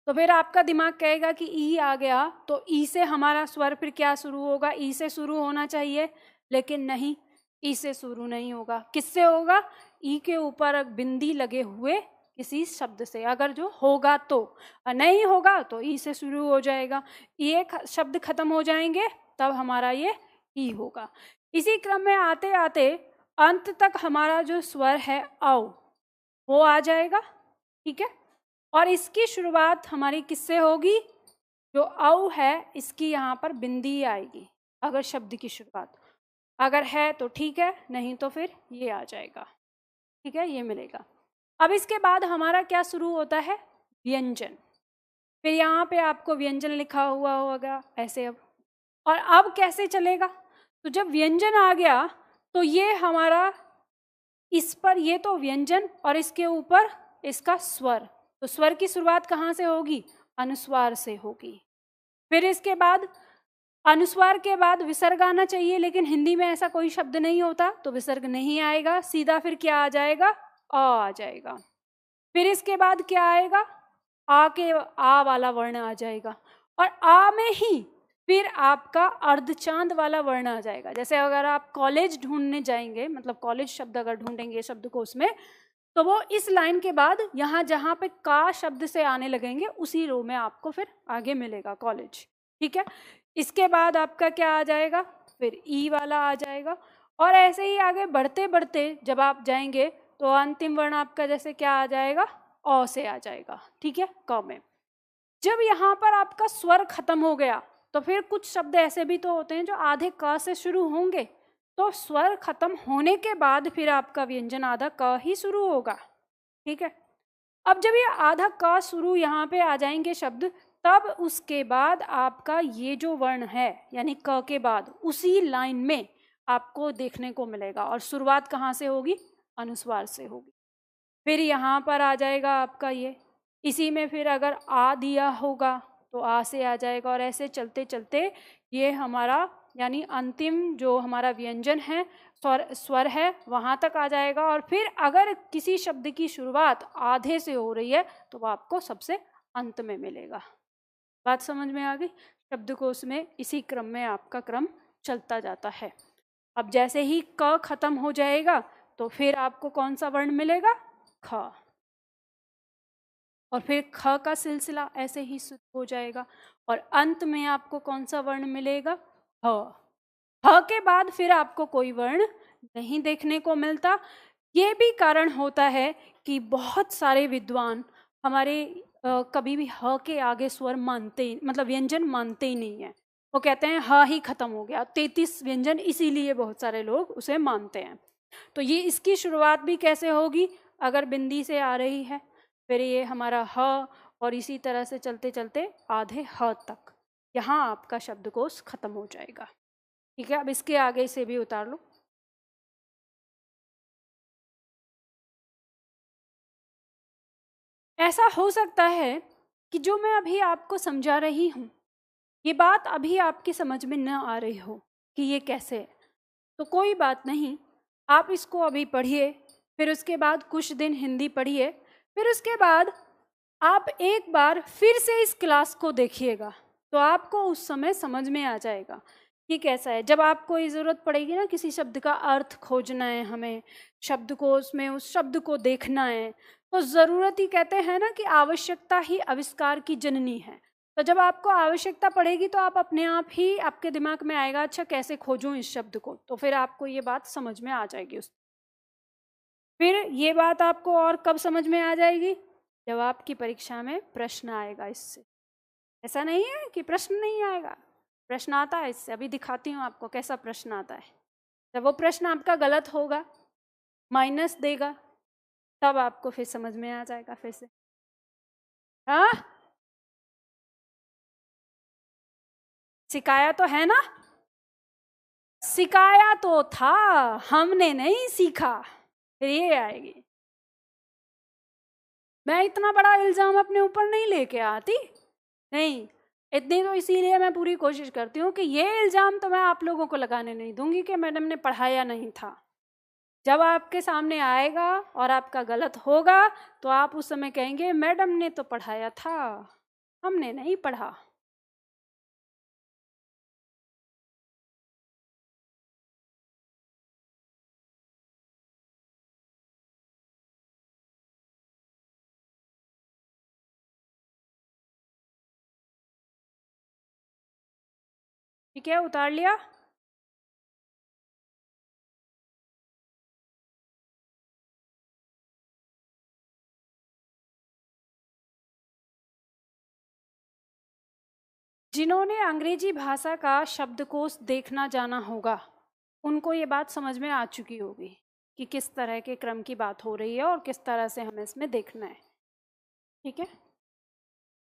Speaker 1: तो फिर आपका दिमाग कहेगा कि ई आ गया, तो ई से हमारा स्वर फिर क्या शुरू होगा? ई से शुरू होना चाहिए, लेकिन नहीं, ई से शुरू नहीं होगा। किससे होगा? ई के ऊपर बिंदी लगे हुए किसी शब्द से, अगर जो होगा तो, नहीं होगा तो ई से शुरू हो जाएगा। ये शब्द खत्म हो जाएंगे तब हमारा ये ई होगा। इसी क्रम में आते आते अंत तक हमारा जो स्वर है औ वो आ जाएगा। ठीक है, और इसकी शुरुआत हमारी किससे होगी? जो औ है इसकी यहाँ पर बिंदी आएगी अगर शब्द की शुरुआत, अगर है तो ठीक है, नहीं तो फिर ये आ जाएगा। ठीक है, ये मिलेगा। अब इसके बाद हमारा क्या शुरू होता है? व्यंजन। फिर यहाँ पे आपको व्यंजन लिखा हुआ होगा ऐसे। अब और अब कैसे चलेगा? तो जब व्यंजन आ गया तो ये हमारा इस पर, ये तो व्यंजन और इसके ऊपर इसका स्वर, तो स्वर की शुरुआत कहाँ से होगी? अनुस्वार से होगी। फिर इसके बाद अनुस्वार के बाद विसर्ग आना चाहिए, लेकिन हिंदी में ऐसा कोई शब्द नहीं होता तो विसर्ग नहीं आएगा, सीधा फिर क्या आ जाएगा? आ जाएगा। फिर इसके बाद क्या आएगा? आ के आ वाला वर्ण आ जाएगा, और आ में ही फिर आपका अर्धचांद वाला वर्ण आ जाएगा। जैसे अगर आप कॉलेज ढूंढने जाएंगे, मतलब कॉलेज शब्द अगर ढूंढेंगे शब्दकोश में, तो वो इस लाइन के बाद यहाँ जहाँ पे का शब्द से आने लगेंगे उसी रो में आपको फिर आगे मिलेगा कॉलेज। ठीक है, इसके बाद आपका क्या आ जाएगा? फिर ई वाला आ जाएगा, और ऐसे ही आगे बढ़ते बढ़ते जब आप जाएंगे तो अंतिम वर्ण आपका जैसे क्या आ जाएगा? अ से आ जाएगा। ठीक है, क में। जब यहाँ पर आपका स्वर खत्म हो गया तो फिर कुछ शब्द ऐसे भी तो होते हैं जो आधे क से शुरू होंगे, तो स्वर खत्म होने के बाद फिर आपका व्यंजन आधा क ही शुरू होगा। ठीक है, अब जब ये आधा क शुरू यहाँ पे आ जाएंगे शब्द, तब उसके बाद आपका ये जो वर्ण है यानी क के बाद उसी लाइन में आपको देखने को मिलेगा, और शुरुआत कहाँ से होगी? अनुस्वार से होगी। फिर यहाँ पर आ जाएगा आपका ये, इसी में फिर अगर आ दिया होगा तो आ से आ जाएगा, और ऐसे चलते चलते ये हमारा यानी अंतिम जो हमारा व्यंजन है, स्वर है, वहाँ तक आ जाएगा। और फिर अगर किसी शब्द की शुरुआत आधे से हो रही है तो वो आपको सबसे अंत में मिलेगा। बात समझ में आ गई? शब्दकोश में इसी क्रम में आपका क्रम चलता जाता है। अब जैसे ही क खत्म हो जाएगा तो फिर आपको कौन सा वर्ण मिलेगा? ख, और फिर ख का सिलसिला ऐसे ही शुरू हो जाएगा, और अंत में आपको कौन सा वर्ण मिलेगा? ह। ह के बाद फिर आपको कोई वर्ण नहीं देखने को मिलता। ये भी कारण होता है कि बहुत सारे विद्वान हमारे कभी भी ह के आगे स्वर मानते, मतलब व्यंजन मानते ही नहीं है। वो कहते हैं ह ही खत्म हो गया, 33 व्यंजन, इसीलिए बहुत सारे लोग उसे मानते हैं। तो ये इसकी शुरुआत भी कैसे होगी? अगर बिंदी से आ रही है, फिर ये हमारा ह, और इसी तरह से चलते चलते आधे ह तक, यहाँ आपका शब्दकोश खत्म हो जाएगा। ठीक है, अब इसके आगे से भी उतार लो। ऐसा हो सकता है कि जो मैं अभी आपको समझा रही हूँ, ये बात अभी आपकी समझ में न आ रही हो कि ये कैसे है, तो कोई बात नहीं, आप इसको अभी पढ़िए, फिर उसके बाद कुछ दिन हिंदी पढ़िए, फिर उसके बाद आप एक बार फिर से इस क्लास को देखिएगा, तो आपको उस समय समझ में आ जाएगा कि कैसा है। जब आपको ये ज़रूरत पड़ेगी ना, किसी शब्द का अर्थ खोजना है हमें, शब्दकोश में उस शब्द को देखना है, तो ज़रूरत ही, कहते हैं ना कि आवश्यकता ही आविष्कार की जननी है। तो जब आपको आवश्यकता पड़ेगी तो आप अपने आप ही, आपके दिमाग में आएगा अच्छा कैसे खोजूं इस शब्द को, तो फिर आपको ये बात समझ में आ जाएगी। फिर ये बात आपको और कब समझ में आ जाएगी? जब आपकी परीक्षा में प्रश्न आएगा इससे। ऐसा नहीं है कि प्रश्न नहीं आएगा, प्रश्न आता है इससे। अभी दिखाती हूँ आपको कैसा प्रश्न आता है। जब वो प्रश्न आपका गलत होगा, माइनस देगा, तब आपको फिर समझ में आ जाएगा फिर से। हाँ, सिखाया तो है ना, सिखाया तो था, हमने नहीं सीखा। फिर ये आएगी। मैं इतना बड़ा इल्जाम अपने ऊपर नहीं लेके आती, नहीं। इतनी तो इसीलिए मैं पूरी कोशिश करती हूँ कि ये इल्जाम तो मैं आप लोगों को लगाने नहीं दूंगी कि मैडम ने पढ़ाया नहीं था। जब आपके सामने आएगा और आपका गलत होगा तो आप उस समय कहेंगे मैडम ने तो पढ़ाया था, हमने नहीं पढ़ा। ठीक है, उतार लिया। जिन्होंने अंग्रेजी भाषा का शब्दकोश देखना जाना होगा, उनको ये बात समझ में आ चुकी होगी कि किस तरह के क्रम की बात हो रही है और किस तरह से हमें इसमें देखना है। ठीक है,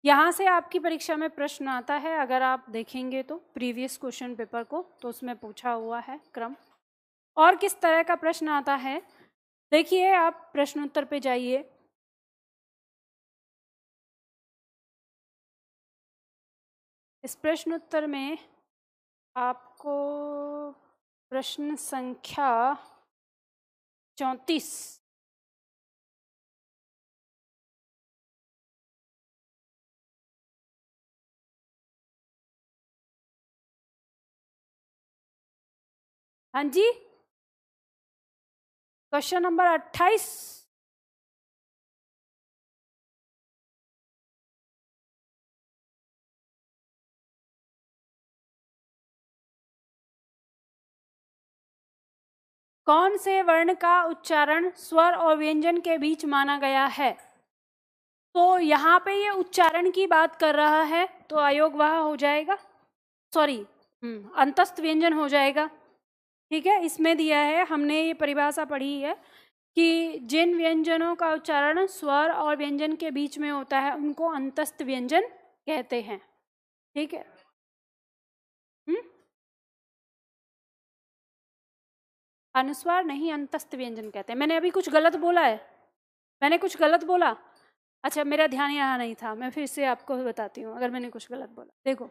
Speaker 1: यहाँ से आपकी परीक्षा में प्रश्न आता है। अगर आप देखेंगे तो प्रीवियस क्वेश्चन पेपर को, तो उसमें पूछा हुआ है क्रम। और किस तरह का प्रश्न आता है देखिए, आप प्रश्नोत्तर पे जाइए। इस प्रश्नोत्तर में आपको प्रश्न संख्या 34 हाँ जी, क्वेश्चन नंबर 28। कौन से वर्ण का उच्चारण स्वर और व्यंजन के बीच माना गया है? तो यहाँ पे ये उच्चारण की बात कर रहा है, तो अयोगवाह हो जाएगा, सॉरी अंतस्थ व्यंजन हो जाएगा। ठीक है, इसमें दिया है, हमने ये परिभाषा पढ़ी है कि जिन व्यंजनों का उच्चारण स्वर और व्यंजन के बीच में होता है उनको अंतस्थ व्यंजन कहते हैं। ठीक है, अनुस्वार नहीं, अंतस्थ व्यंजन कहते हैं। मैंने अभी कुछ गलत बोला है? मैंने कुछ गलत बोला? अच्छा, मेरा ध्यान यहाँ नहीं था, मैं फिर से आपको बताती हूँ अगर मैंने कुछ गलत बोला। देखो,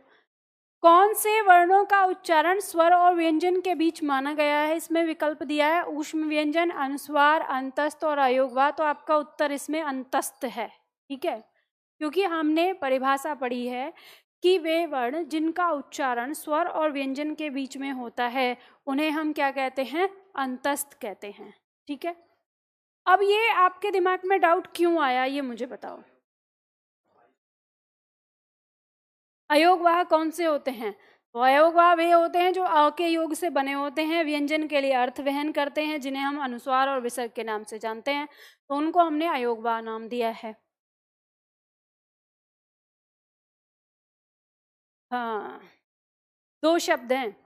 Speaker 1: कौन से वर्णों का उच्चारण स्वर और व्यंजन के बीच माना गया है, इसमें विकल्प दिया है ऊष्म व्यंजन, अनुस्वार, अंतस्थ और अयोगवाह। तो आपका उत्तर इसमें अंतस्थ है। ठीक है, क्योंकि हमने परिभाषा पढ़ी है कि वे वर्ण जिनका उच्चारण स्वर और व्यंजन के बीच में होता है उन्हें हम क्या कहते हैं? अंतस्थ कहते हैं। ठीक है, अब ये आपके दिमाग में डाउट क्यों आया ये मुझे बताओ। अयोगवाह कौन से होते हैं? तो अयोगवाह वे होते हैं जो अ के योग से बने होते हैं, व्यंजन के लिए अर्थ वहन करते हैं, जिन्हें हम अनुस्वार और विसर्ग के नाम से जानते हैं, तो उनको हमने अयोगवाह नाम दिया है। हाँ, दो शब्द हैं,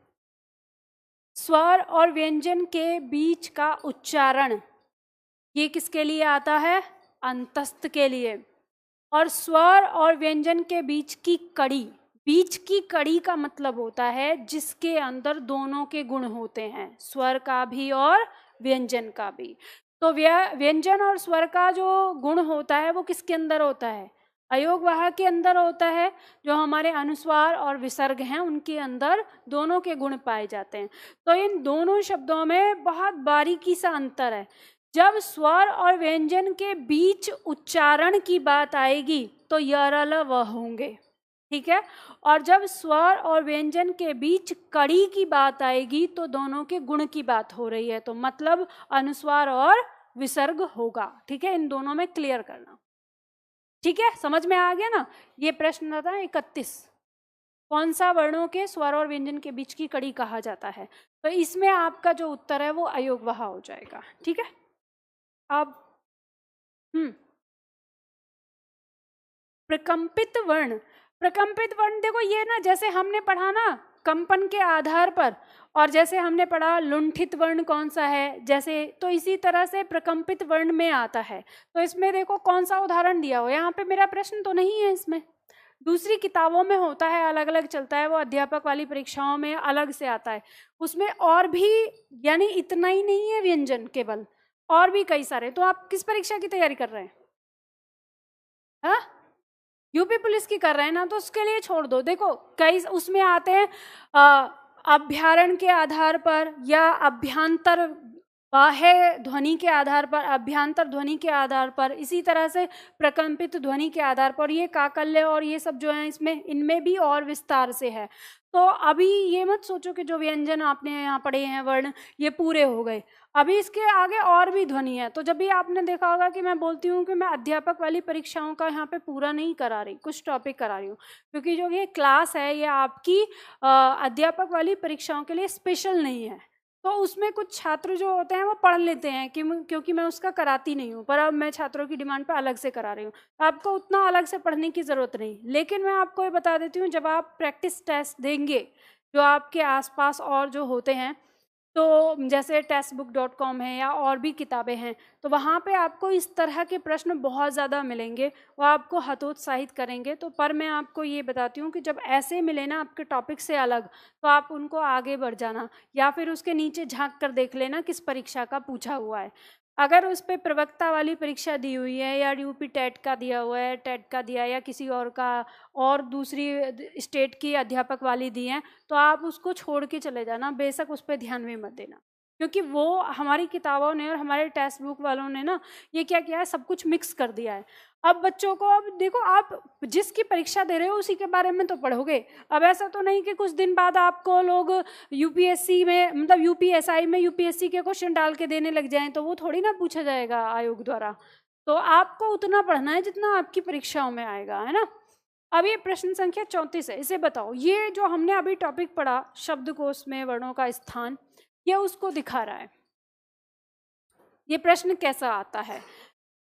Speaker 1: स्वर और व्यंजन के बीच का उच्चारण, ये किसके लिए आता है? अंतस्थ के लिए। और स्वर और व्यंजन के बीच की कड़ी, बीच की कड़ी का मतलब होता है जिसके अंदर दोनों के गुण होते हैं, स्वर का भी और व्यंजन का भी। तो व्यंजन और स्वर का जो गुण होता है वो किसके अंदर होता है? अयोगवाह के अंदर होता है। जो हमारे अनुस्वार और विसर्ग हैं उनके अंदर दोनों के गुण पाए जाते हैं। तो इन दोनों शब्दों में बहुत बारीकी सा अंतर है। जब स्वर और व्यंजन के बीच उच्चारण की बात आएगी तो य ल व होंगे। ठीक है, और जब स्वर और व्यंजन के बीच कड़ी की बात आएगी तो दोनों के गुण की बात हो रही है, तो मतलब अनुस्वार और विसर्ग होगा। ठीक है, इन दोनों में क्लियर करना। ठीक है, समझ में आ गया ना? ये प्रश्न था 31, कौन सा वर्णों के स्वर और व्यंजन के बीच की कड़ी कहा जाता है? तो इसमें आपका जो उत्तर है वो अयोगवाह हो जाएगा। ठीक है, अब प्रकंपित वर्ण, प्रकंपित वर्ण देखो ये ना, जैसे हमने पढ़ा ना कंपन के आधार पर, और जैसे हमने पढ़ा लुंठित वर्ण कौन सा है जैसे, तो इसी तरह से प्रकंपित वर्ण में आता है। तो इसमें देखो कौन सा उदाहरण दिया हो, यहाँ पे मेरा प्रश्न तो नहीं है, इसमें दूसरी किताबों में होता है, अलग अलग चलता है, वो अध्यापक वाली परीक्षाओं में अलग से आता है, उसमें और भी, यानी इतना ही नहीं है व्यंजन केवल, और भी कई सारे। तो आप किस परीक्षा की तैयारी कर रहे हैं? हाँ, यूपी पुलिस की कर रहे हैं ना, तो उसके लिए छोड़ दो। देखो कई उसमें आते हैं अभ्यारण के आधार पर, या अभ्यंतर बाह्य ध्वनि के आधार पर, अभ्यंतर ध्वनि के आधार पर, इसी तरह से प्रकंपित ध्वनि के आधार पर, ये काकल्य और ये सब जो है इसमें, इनमें भी और विस्तार से है। तो अभी ये मत सोचो कि जो व्यंजन आपने यहाँ पढ़े हैं वर्ण ये पूरे हो गए, अभी इसके आगे और भी ध्वनि है। तो जब भी आपने देखा होगा कि मैं बोलती हूँ कि मैं अध्यापक वाली परीक्षाओं का यहाँ पे पूरा नहीं करा रही, कुछ टॉपिक करा रही हूँ, क्योंकि जो ये क्लास है ये आपकी अध्यापक वाली परीक्षाओं के लिए स्पेशल नहीं है। तो उसमें कुछ छात्र जो होते हैं वो पढ़ लेते हैं कि क्योंकि मैं उसका कराती नहीं हूँ, पर अब मैं छात्रों की डिमांड पर अलग से करा रही हूँ, आपको उतना अलग से पढ़ने की ज़रूरत नहीं। लेकिन मैं आपको ये बता देती हूँ, जब आप प्रैक्टिस टेस्ट देंगे जो आपके आसपास और जो होते हैं, तो जैसे testbook.com है या और भी किताबें हैं, तो वहाँ पे आपको इस तरह के प्रश्न बहुत ज़्यादा मिलेंगे, वो आपको हतोत्साहित करेंगे। तो पर मैं आपको ये बताती हूँ कि जब ऐसे मिले ना आपके टॉपिक से अलग, तो आप उनको आगे बढ़ जाना, या फिर उसके नीचे झांक कर देख लेना किस परीक्षा का पूछा हुआ है। अगर उस पर प्रवक्ता वाली परीक्षा दी हुई है, या यूपी टेट का दिया हुआ है, टेट का दिया, या किसी और का, और दूसरी स्टेट की अध्यापक वाली दी है, तो आप उसको छोड़ के चले जाना, बेशक उस पर ध्यान भी मत देना, क्योंकि वो हमारी किताबों ने और हमारे टेक्स्ट बुक वालों ने ना ये क्या किया है, सब कुछ मिक्स कर दिया है। अब बच्चों को, अब देखो आप जिसकी परीक्षा दे रहे हो उसी के बारे में तो पढ़ोगे। अब ऐसा तो नहीं कि कुछ दिन बाद आपको लोग यूपीएससी में, मतलब यूपीएसआई में यूपीएससी के क्वेश्चन डाल के देने लग जाएं, तो वो थोड़ी ना पूछा जाएगा आयोग द्वारा। तो आपको उतना पढ़ना है जितना आपकी परीक्षाओं में आएगा, है ना। अब ये प्रश्न संख्या 34 है, इसे बताओ। ये जो हमने अभी टॉपिक पढ़ा शब्दकोश में वर्णों का स्थान, ये उसको दिखा रहा है। ये प्रश्न कैसा आता है,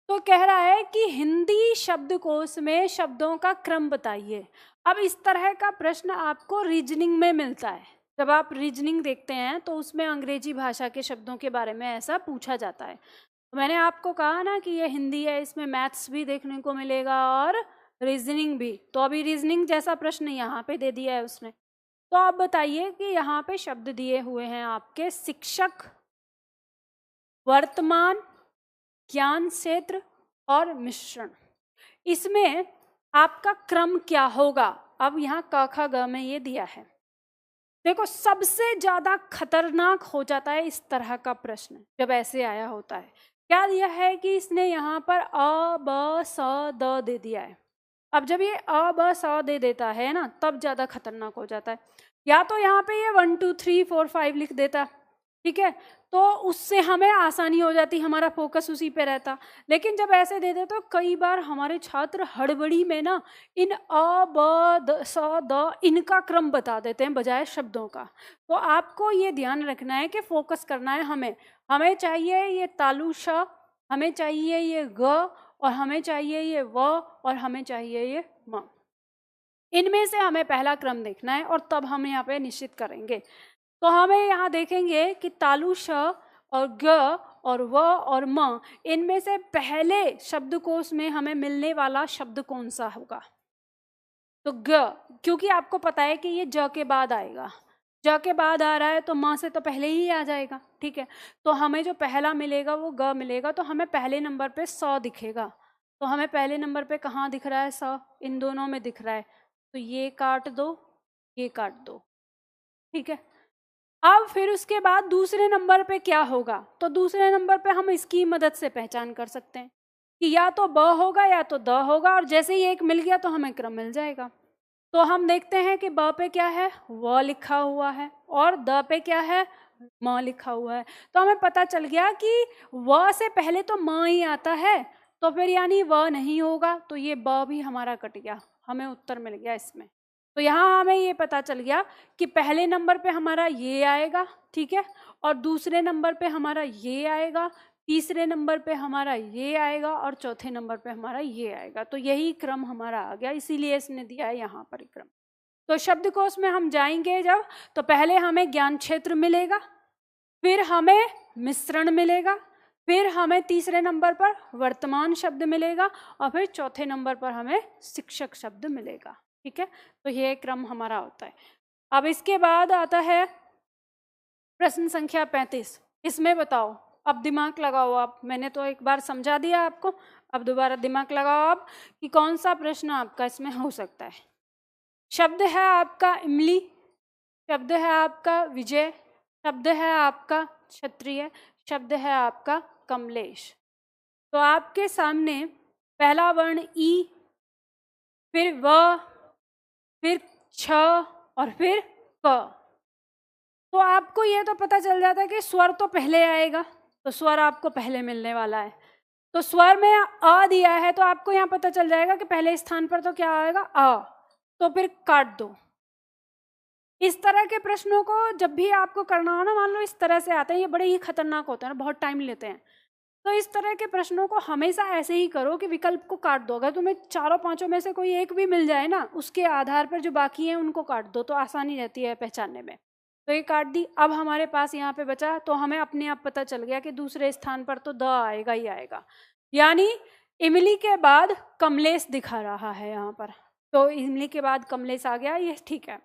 Speaker 1: तो कह रहा है कि हिंदी शब्दकोश में शब्दों का क्रम बताइए। अब इस तरह का प्रश्न आपको रीजनिंग में मिलता है। जब आप रीजनिंग देखते हैं तो उसमें अंग्रेजी भाषा के शब्दों के बारे में ऐसा पूछा जाता है। तो मैंने आपको कहा ना कि ये हिंदी है, इसमें मैथ्स भी देखने को मिलेगा और रीजनिंग भी। तो अभी रीजनिंग जैसा प्रश्न यहाँ पे दे दिया है उसने। तो आप बताइए कि यहाँ पे शब्द दिए हुए हैं आपके, शिक्षक, वर्तमान, ज्ञान क्षेत्र और मिश्रण। इसमें आपका क्रम क्या होगा? अब यहाँ क ख ग में ये दिया है। देखो सबसे ज्यादा खतरनाक हो जाता है इस तरह का प्रश्न जब ऐसे आया होता है। क्या दिया है कि इसने यहाँ पर अ ब स द दे दिया है। अब जब ये अ ब स दे देता है ना, तब ज्यादा खतरनाक हो जाता है। या तो यहाँ पे ये 1 2 3 4 5 लिख देता, ठीक है, तो उससे हमें आसानी हो जाती, हमारा फोकस उसी पे रहता। लेकिन जब ऐसे दे दे तो कई बार हमारे छात्र हड़बड़ी में ना इन अ ब स द इनका क्रम बता देते हैं बजाय शब्दों का। तो आपको ये ध्यान रखना है कि फोकस करना है हमें चाहिए ये तालु श, हमें चाहिए ये ग, और हमें चाहिए ये व, और हमें चाहिए ये म। इनमें से हमें पहला क्रम देखना है और तब हम यहाँ पे निश्चित करेंगे। तो हमें यहाँ देखेंगे कि तालु श और ग और व और म, इनमें से पहले शब्दकोश में हमें मिलने वाला शब्द कौन सा होगा? तो ग, क्योंकि आपको पता है कि ये ज के बाद आएगा, ज के बाद आ रहा है तो म से तो पहले ही आ जाएगा, ठीक है। तो हमें जो पहला मिलेगा वो ग मिलेगा, तो हमें पहले नंबर पे स दिखेगा। तो हमें पहले नंबर पे कहाँ दिख रहा है? स, इन दोनों में दिख रहा है। तो ये काट दो, ये काट दो, ठीक है। अब फिर उसके बाद दूसरे नंबर पे क्या होगा? तो दूसरे नंबर पे हम इसकी मदद से पहचान कर सकते हैं कि या तो ब होगा या तो द होगा, और जैसे ही एक मिल गया तो हमें क्रम मिल जाएगा। तो हम देखते हैं कि ब पे क्या है? व लिखा हुआ है, और द पे क्या है? म लिखा हुआ है। तो हमें पता चल गया कि व से पहले तो म ही आता है, तो फिर यानी व नहीं होगा, तो ये ब भी हमारा कट गया, हमें उत्तर मिल गया इसमें। तो यहाँ हमें ये पता चल गया कि पहले नंबर पे हमारा ये आएगा, ठीक है, और दूसरे नंबर पे हमारा ये आएगा, तीसरे नंबर पे हमारा ये आएगा और चौथे नंबर पे हमारा ये आएगा। तो यही क्रम हमारा आ गया, इसीलिए इसने दिया है यहाँ पर क्रम। तो शब्दकोश में हम जाएंगे जब, तो पहले हमें ज्ञान क्षेत्र मिलेगा, फिर हमें मिश्रण मिलेगा, फिर हमें तीसरे नंबर पर वर्तमान शब्द मिलेगा और फिर चौथे नंबर पर हमें शिक्षक शब्द मिलेगा। ठीक है, तो ये क्रम हमारा होता है। अब इसके बाद आता है प्रश्न संख्या 35। इसमें बताओ, अब दिमाग लगाओ आप, मैंने तो एक बार समझा दिया आपको, अब दोबारा दिमाग लगाओ आप कि कौन सा प्रश्न आपका इसमें हो सकता है। शब्द है आपका इमली, शब्द है आपका विजय, शब्द है आपका क्षत्रिय, शब्द है आपका कमलेश। तो आपके सामने पहला वर्ण ई, फिर व, फिर छ और फिर क। तो आपको ये तो पता चल जाता है कि स्वर तो पहले आएगा, तो स्वर आपको पहले मिलने वाला है। तो स्वर में अ दिया है, तो आपको यहाँ पता चल जाएगा कि पहले स्थान पर तो क्या आएगा, अ। तो फिर काट दो। इस तरह के प्रश्नों को जब भी आपको करना हो ना, मान लो इस तरह से आते हैं, ये बड़े ही खतरनाक होते हैं, बहुत टाइम लेते हैं। तो इस तरह के प्रश्नों को हमेशा ऐसे ही करो कि विकल्प को काट दो। अगर तुम्हें चारों पांचों में से कोई एक भी मिल जाए ना, उसके आधार पर जो बाकी है उनको काट दो, तो आसानी रहती है पहचानने में। तो ये काट दी। अब हमारे पास यहाँ पे बचा, तो हमें अपने आप पता चल गया कि दूसरे स्थान पर तो द आएगा ही आएगा, यानी इमली के बाद कमलेश दिखा रहा है यहाँ पर। तो इमली के बाद कमलेश आ गया, ये ठीक है।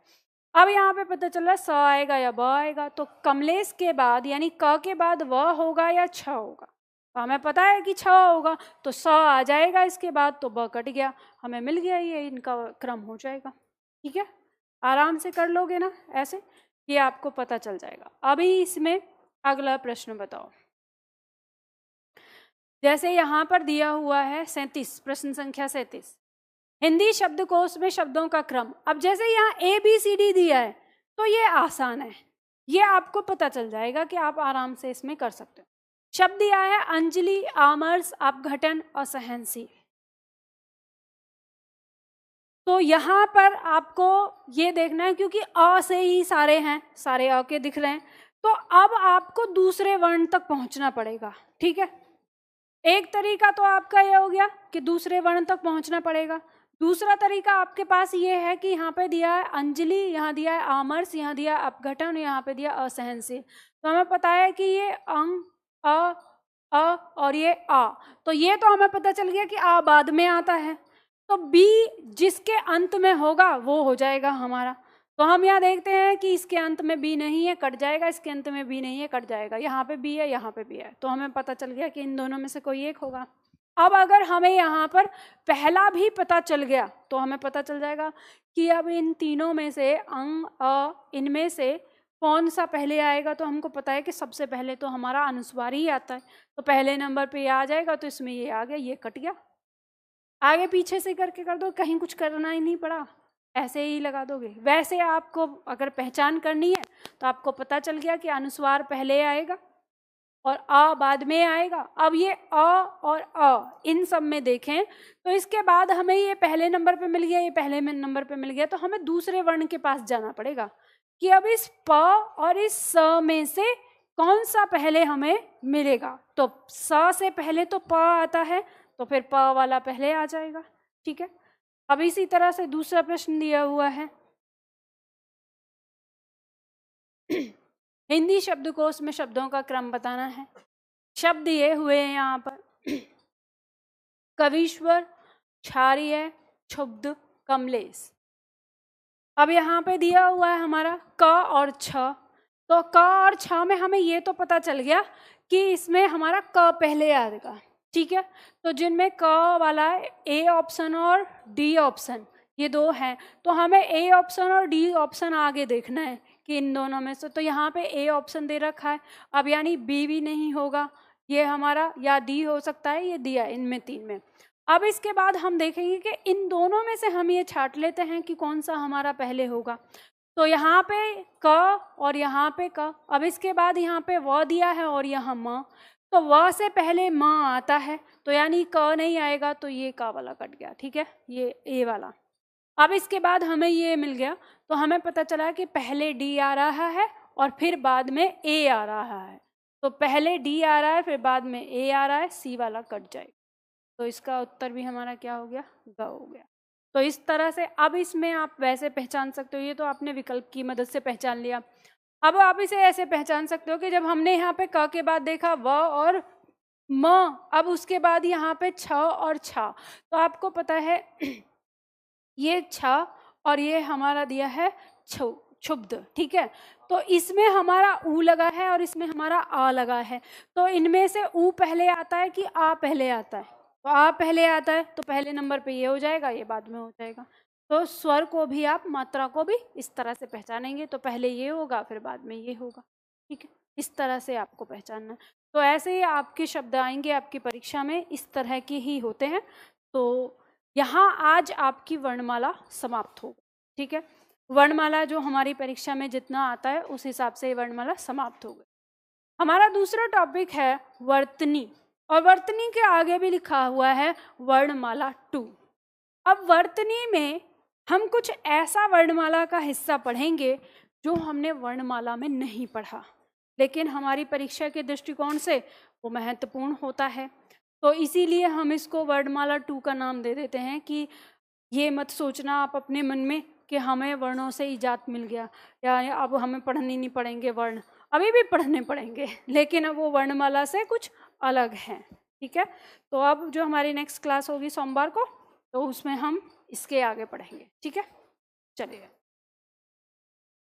Speaker 1: अब यहाँ पे पता चल रहा है स आएगा या ब आएगा। तो कमलेश के बाद यानी क के बाद व होगा या छ होगा। तो हमें पता है कि छ होगा, तो स आ जाएगा इसके बाद, तो ब कट गया, हमें मिल गया, ये इनका क्रम हो जाएगा। ठीक है, आराम से कर लोगे ना ऐसे, ये आपको पता चल जाएगा। अभी इसमें अगला प्रश्न बताओ। जैसे यहाँ पर दिया हुआ है 37, प्रश्न संख्या 37, हिंदी शब्दकोश में शब्दों का क्रम। अब जैसे यहाँ ABCD दिया है, तो ये आसान है, ये आपको पता चल जाएगा कि आप आराम से इसमें कर सकते हो। शब्द दिया है अंजलि, आमर्स, अपघटन, असहनशील। तो यहाँ पर आपको ये देखना है, क्योंकि अ से ही सारे हैं, सारे अ के दिख रहे हैं, तो अब आपको दूसरे वर्ण तक पहुंचना पड़ेगा। ठीक है, एक तरीका तो आपका ये हो गया कि दूसरे वर्ण तक पहुंचना पड़ेगा। दूसरा तरीका आपके पास ये है कि यहाँ पे दिया है अंजलि, यहाँ दिया है आमर्स, यहाँ दिया है अपघटन, यहाँ पे दिया असहनशील। तो हमें पता है कि ये अंग, अ और ये आ, तो ये तो हमें पता चल गया कि आ बाद में आता है। तो बी जिसके अंत में होगा वो हो जाएगा हमारा। तो हम यहाँ देखते हैं कि इसके अंत में बी नहीं है, कट जाएगा, इसके अंत में बी नहीं है, कट जाएगा, यहाँ पे बी है, यहाँ पे बी है, तो हमें पता चल गया कि इन दोनों में से कोई एक होगा। अब अगर हमें यहाँ पर पहला भी पता चल गया, तो हमें पता चल जाएगा कि अब इन तीनों में से अंग, अ, इनमें से कौन सा पहले आएगा। तो हमको पता है कि सबसे पहले तो हमारा अनुस्वार ही आता है, तो पहले नंबर पे ये आ जाएगा, तो इसमें ये आ गया, ये कट गया। आगे पीछे से करके कर दो, कहीं कुछ करना ही नहीं पड़ा, ऐसे ही लगा दोगे। वैसे आपको अगर पहचान करनी है तो आपको पता चल गया कि अनुस्वार पहले आएगा और अ बाद में आएगा। अब ये अ और अ इन सब में देखें तो इसके बाद हमें ये पहले नंबर पे मिल गया, ये पहले नंबर पे मिल गया, तो हमें दूसरे वर्ण के पास जाना पड़ेगा कि अब इस प और इस स में से कौन सा पहले हमें मिलेगा। तो स से पहले तो प आता है, तो फिर प वाला पहले आ जाएगा। ठीक है, अब इसी तरह से दूसरा प्रश्न दिया हुआ है हिंदी शब्दकोश में शब्दों का क्रम बताना है। शब्द ये हुए हैं यहाँ पर कवीश्वर, क्षारीय, क्षुब्ध, कमलेश। अब यहाँ पे दिया हुआ है हमारा क और छ, तो क और छ में हमें ये तो पता चल गया कि इसमें हमारा क पहले आएगा। ठीक है, तो जिनमें क वाला ए ऑप्शन और डी ऑप्शन ये दो हैं, तो हमें ए ऑप्शन और डी ऑप्शन आगे देखना है कि इन दोनों में से। तो यहाँ पे ए ऑप्शन दे रखा है, अब यानी बी भी नहीं होगा, ये हमारा या डी हो सकता है, ये दिया इनमें तीन में। अब इसके बाद हम देखेंगे कि इन दोनों में से हम ये छांट लेते हैं कि कौन सा हमारा पहले होगा। तो यहाँ पे क और यहाँ पे क, अब इसके बाद यहाँ पे व दिया है और यहाँ म, तो व से पहले म आता है, तो यानी क नहीं आएगा, तो ये क वाला कट गया। ठीक है, ये ए वाला। अब इसके बाद हमें ये मिल गया, तो हमें पता चला कि पहले डी आ रहा है और फिर बाद में ए आ रहा है। तो पहले डी आ रहा है, फिर बाद में ए आ रहा है, सी वाला कट जाएगा। तो इसका उत्तर भी हमारा क्या हो गया, ग हो गया। तो इस तरह से अब इसमें आप वैसे पहचान सकते हो, ये तो आपने विकल्प की मदद से पहचान लिया। अब आप इसे ऐसे पहचान सकते हो कि जब हमने यहाँ पे क के बाद देखा व और म, अब उसके बाद यहाँ पे छ और छा, तो आपको पता है ये छ और ये हमारा दिया है क्षुब्ध, ठीक है। तो इसमें हमारा ऊ लगा है और इसमें हमारा आ लगा है, तो इनमें से ऊ पहले आता है कि आ पहले आता है? तो आ पहले आता है, तो पहले नंबर पे ये हो जाएगा, ये बाद में हो जाएगा। तो स्वर को भी आप, मात्रा को भी इस तरह से पहचानेंगे, तो पहले ये होगा फिर बाद में ये होगा, ठीक है। इस तरह से आपको पहचानना। तो ऐसे ही आपके शब्द आएंगे आपकी परीक्षा में, इस तरह के ही होते हैं। तो यहाँ आज आपकी वर्णमाला समाप्त हो गई, ठीक है। वर्णमाला जो हमारी परीक्षा में जितना आता है उस हिसाब से वर्णमाला समाप्त हो गई। हमारा दूसरा टॉपिक है वर्तनी, और वर्तनी के आगे भी लिखा हुआ है वर्णमाला 2। अब वर्तनी में हम कुछ ऐसा वर्णमाला का हिस्सा पढ़ेंगे जो हमने वर्णमाला में नहीं पढ़ा, लेकिन हमारी परीक्षा के दृष्टिकोण से वो महत्वपूर्ण होता है। तो इसीलिए हम इसको वर्णमाला 2 का नाम दे देते हैं कि ये मत सोचना आप अपने मन में कि हमें वर्णों से इजात मिल गया, या अब हमें पढ़ने नहीं पड़ेंगे वर्ण, अभी भी पढ़ने पड़ेंगे, लेकिन अब वो वर्णमाला से कुछ अलग हैं, ठीक है। तो अब जो हमारी नेक्स्ट क्लास होगी सोमवार को, तो उसमें हम इसके आगे पढ़ेंगे, ठीक है। चलिए।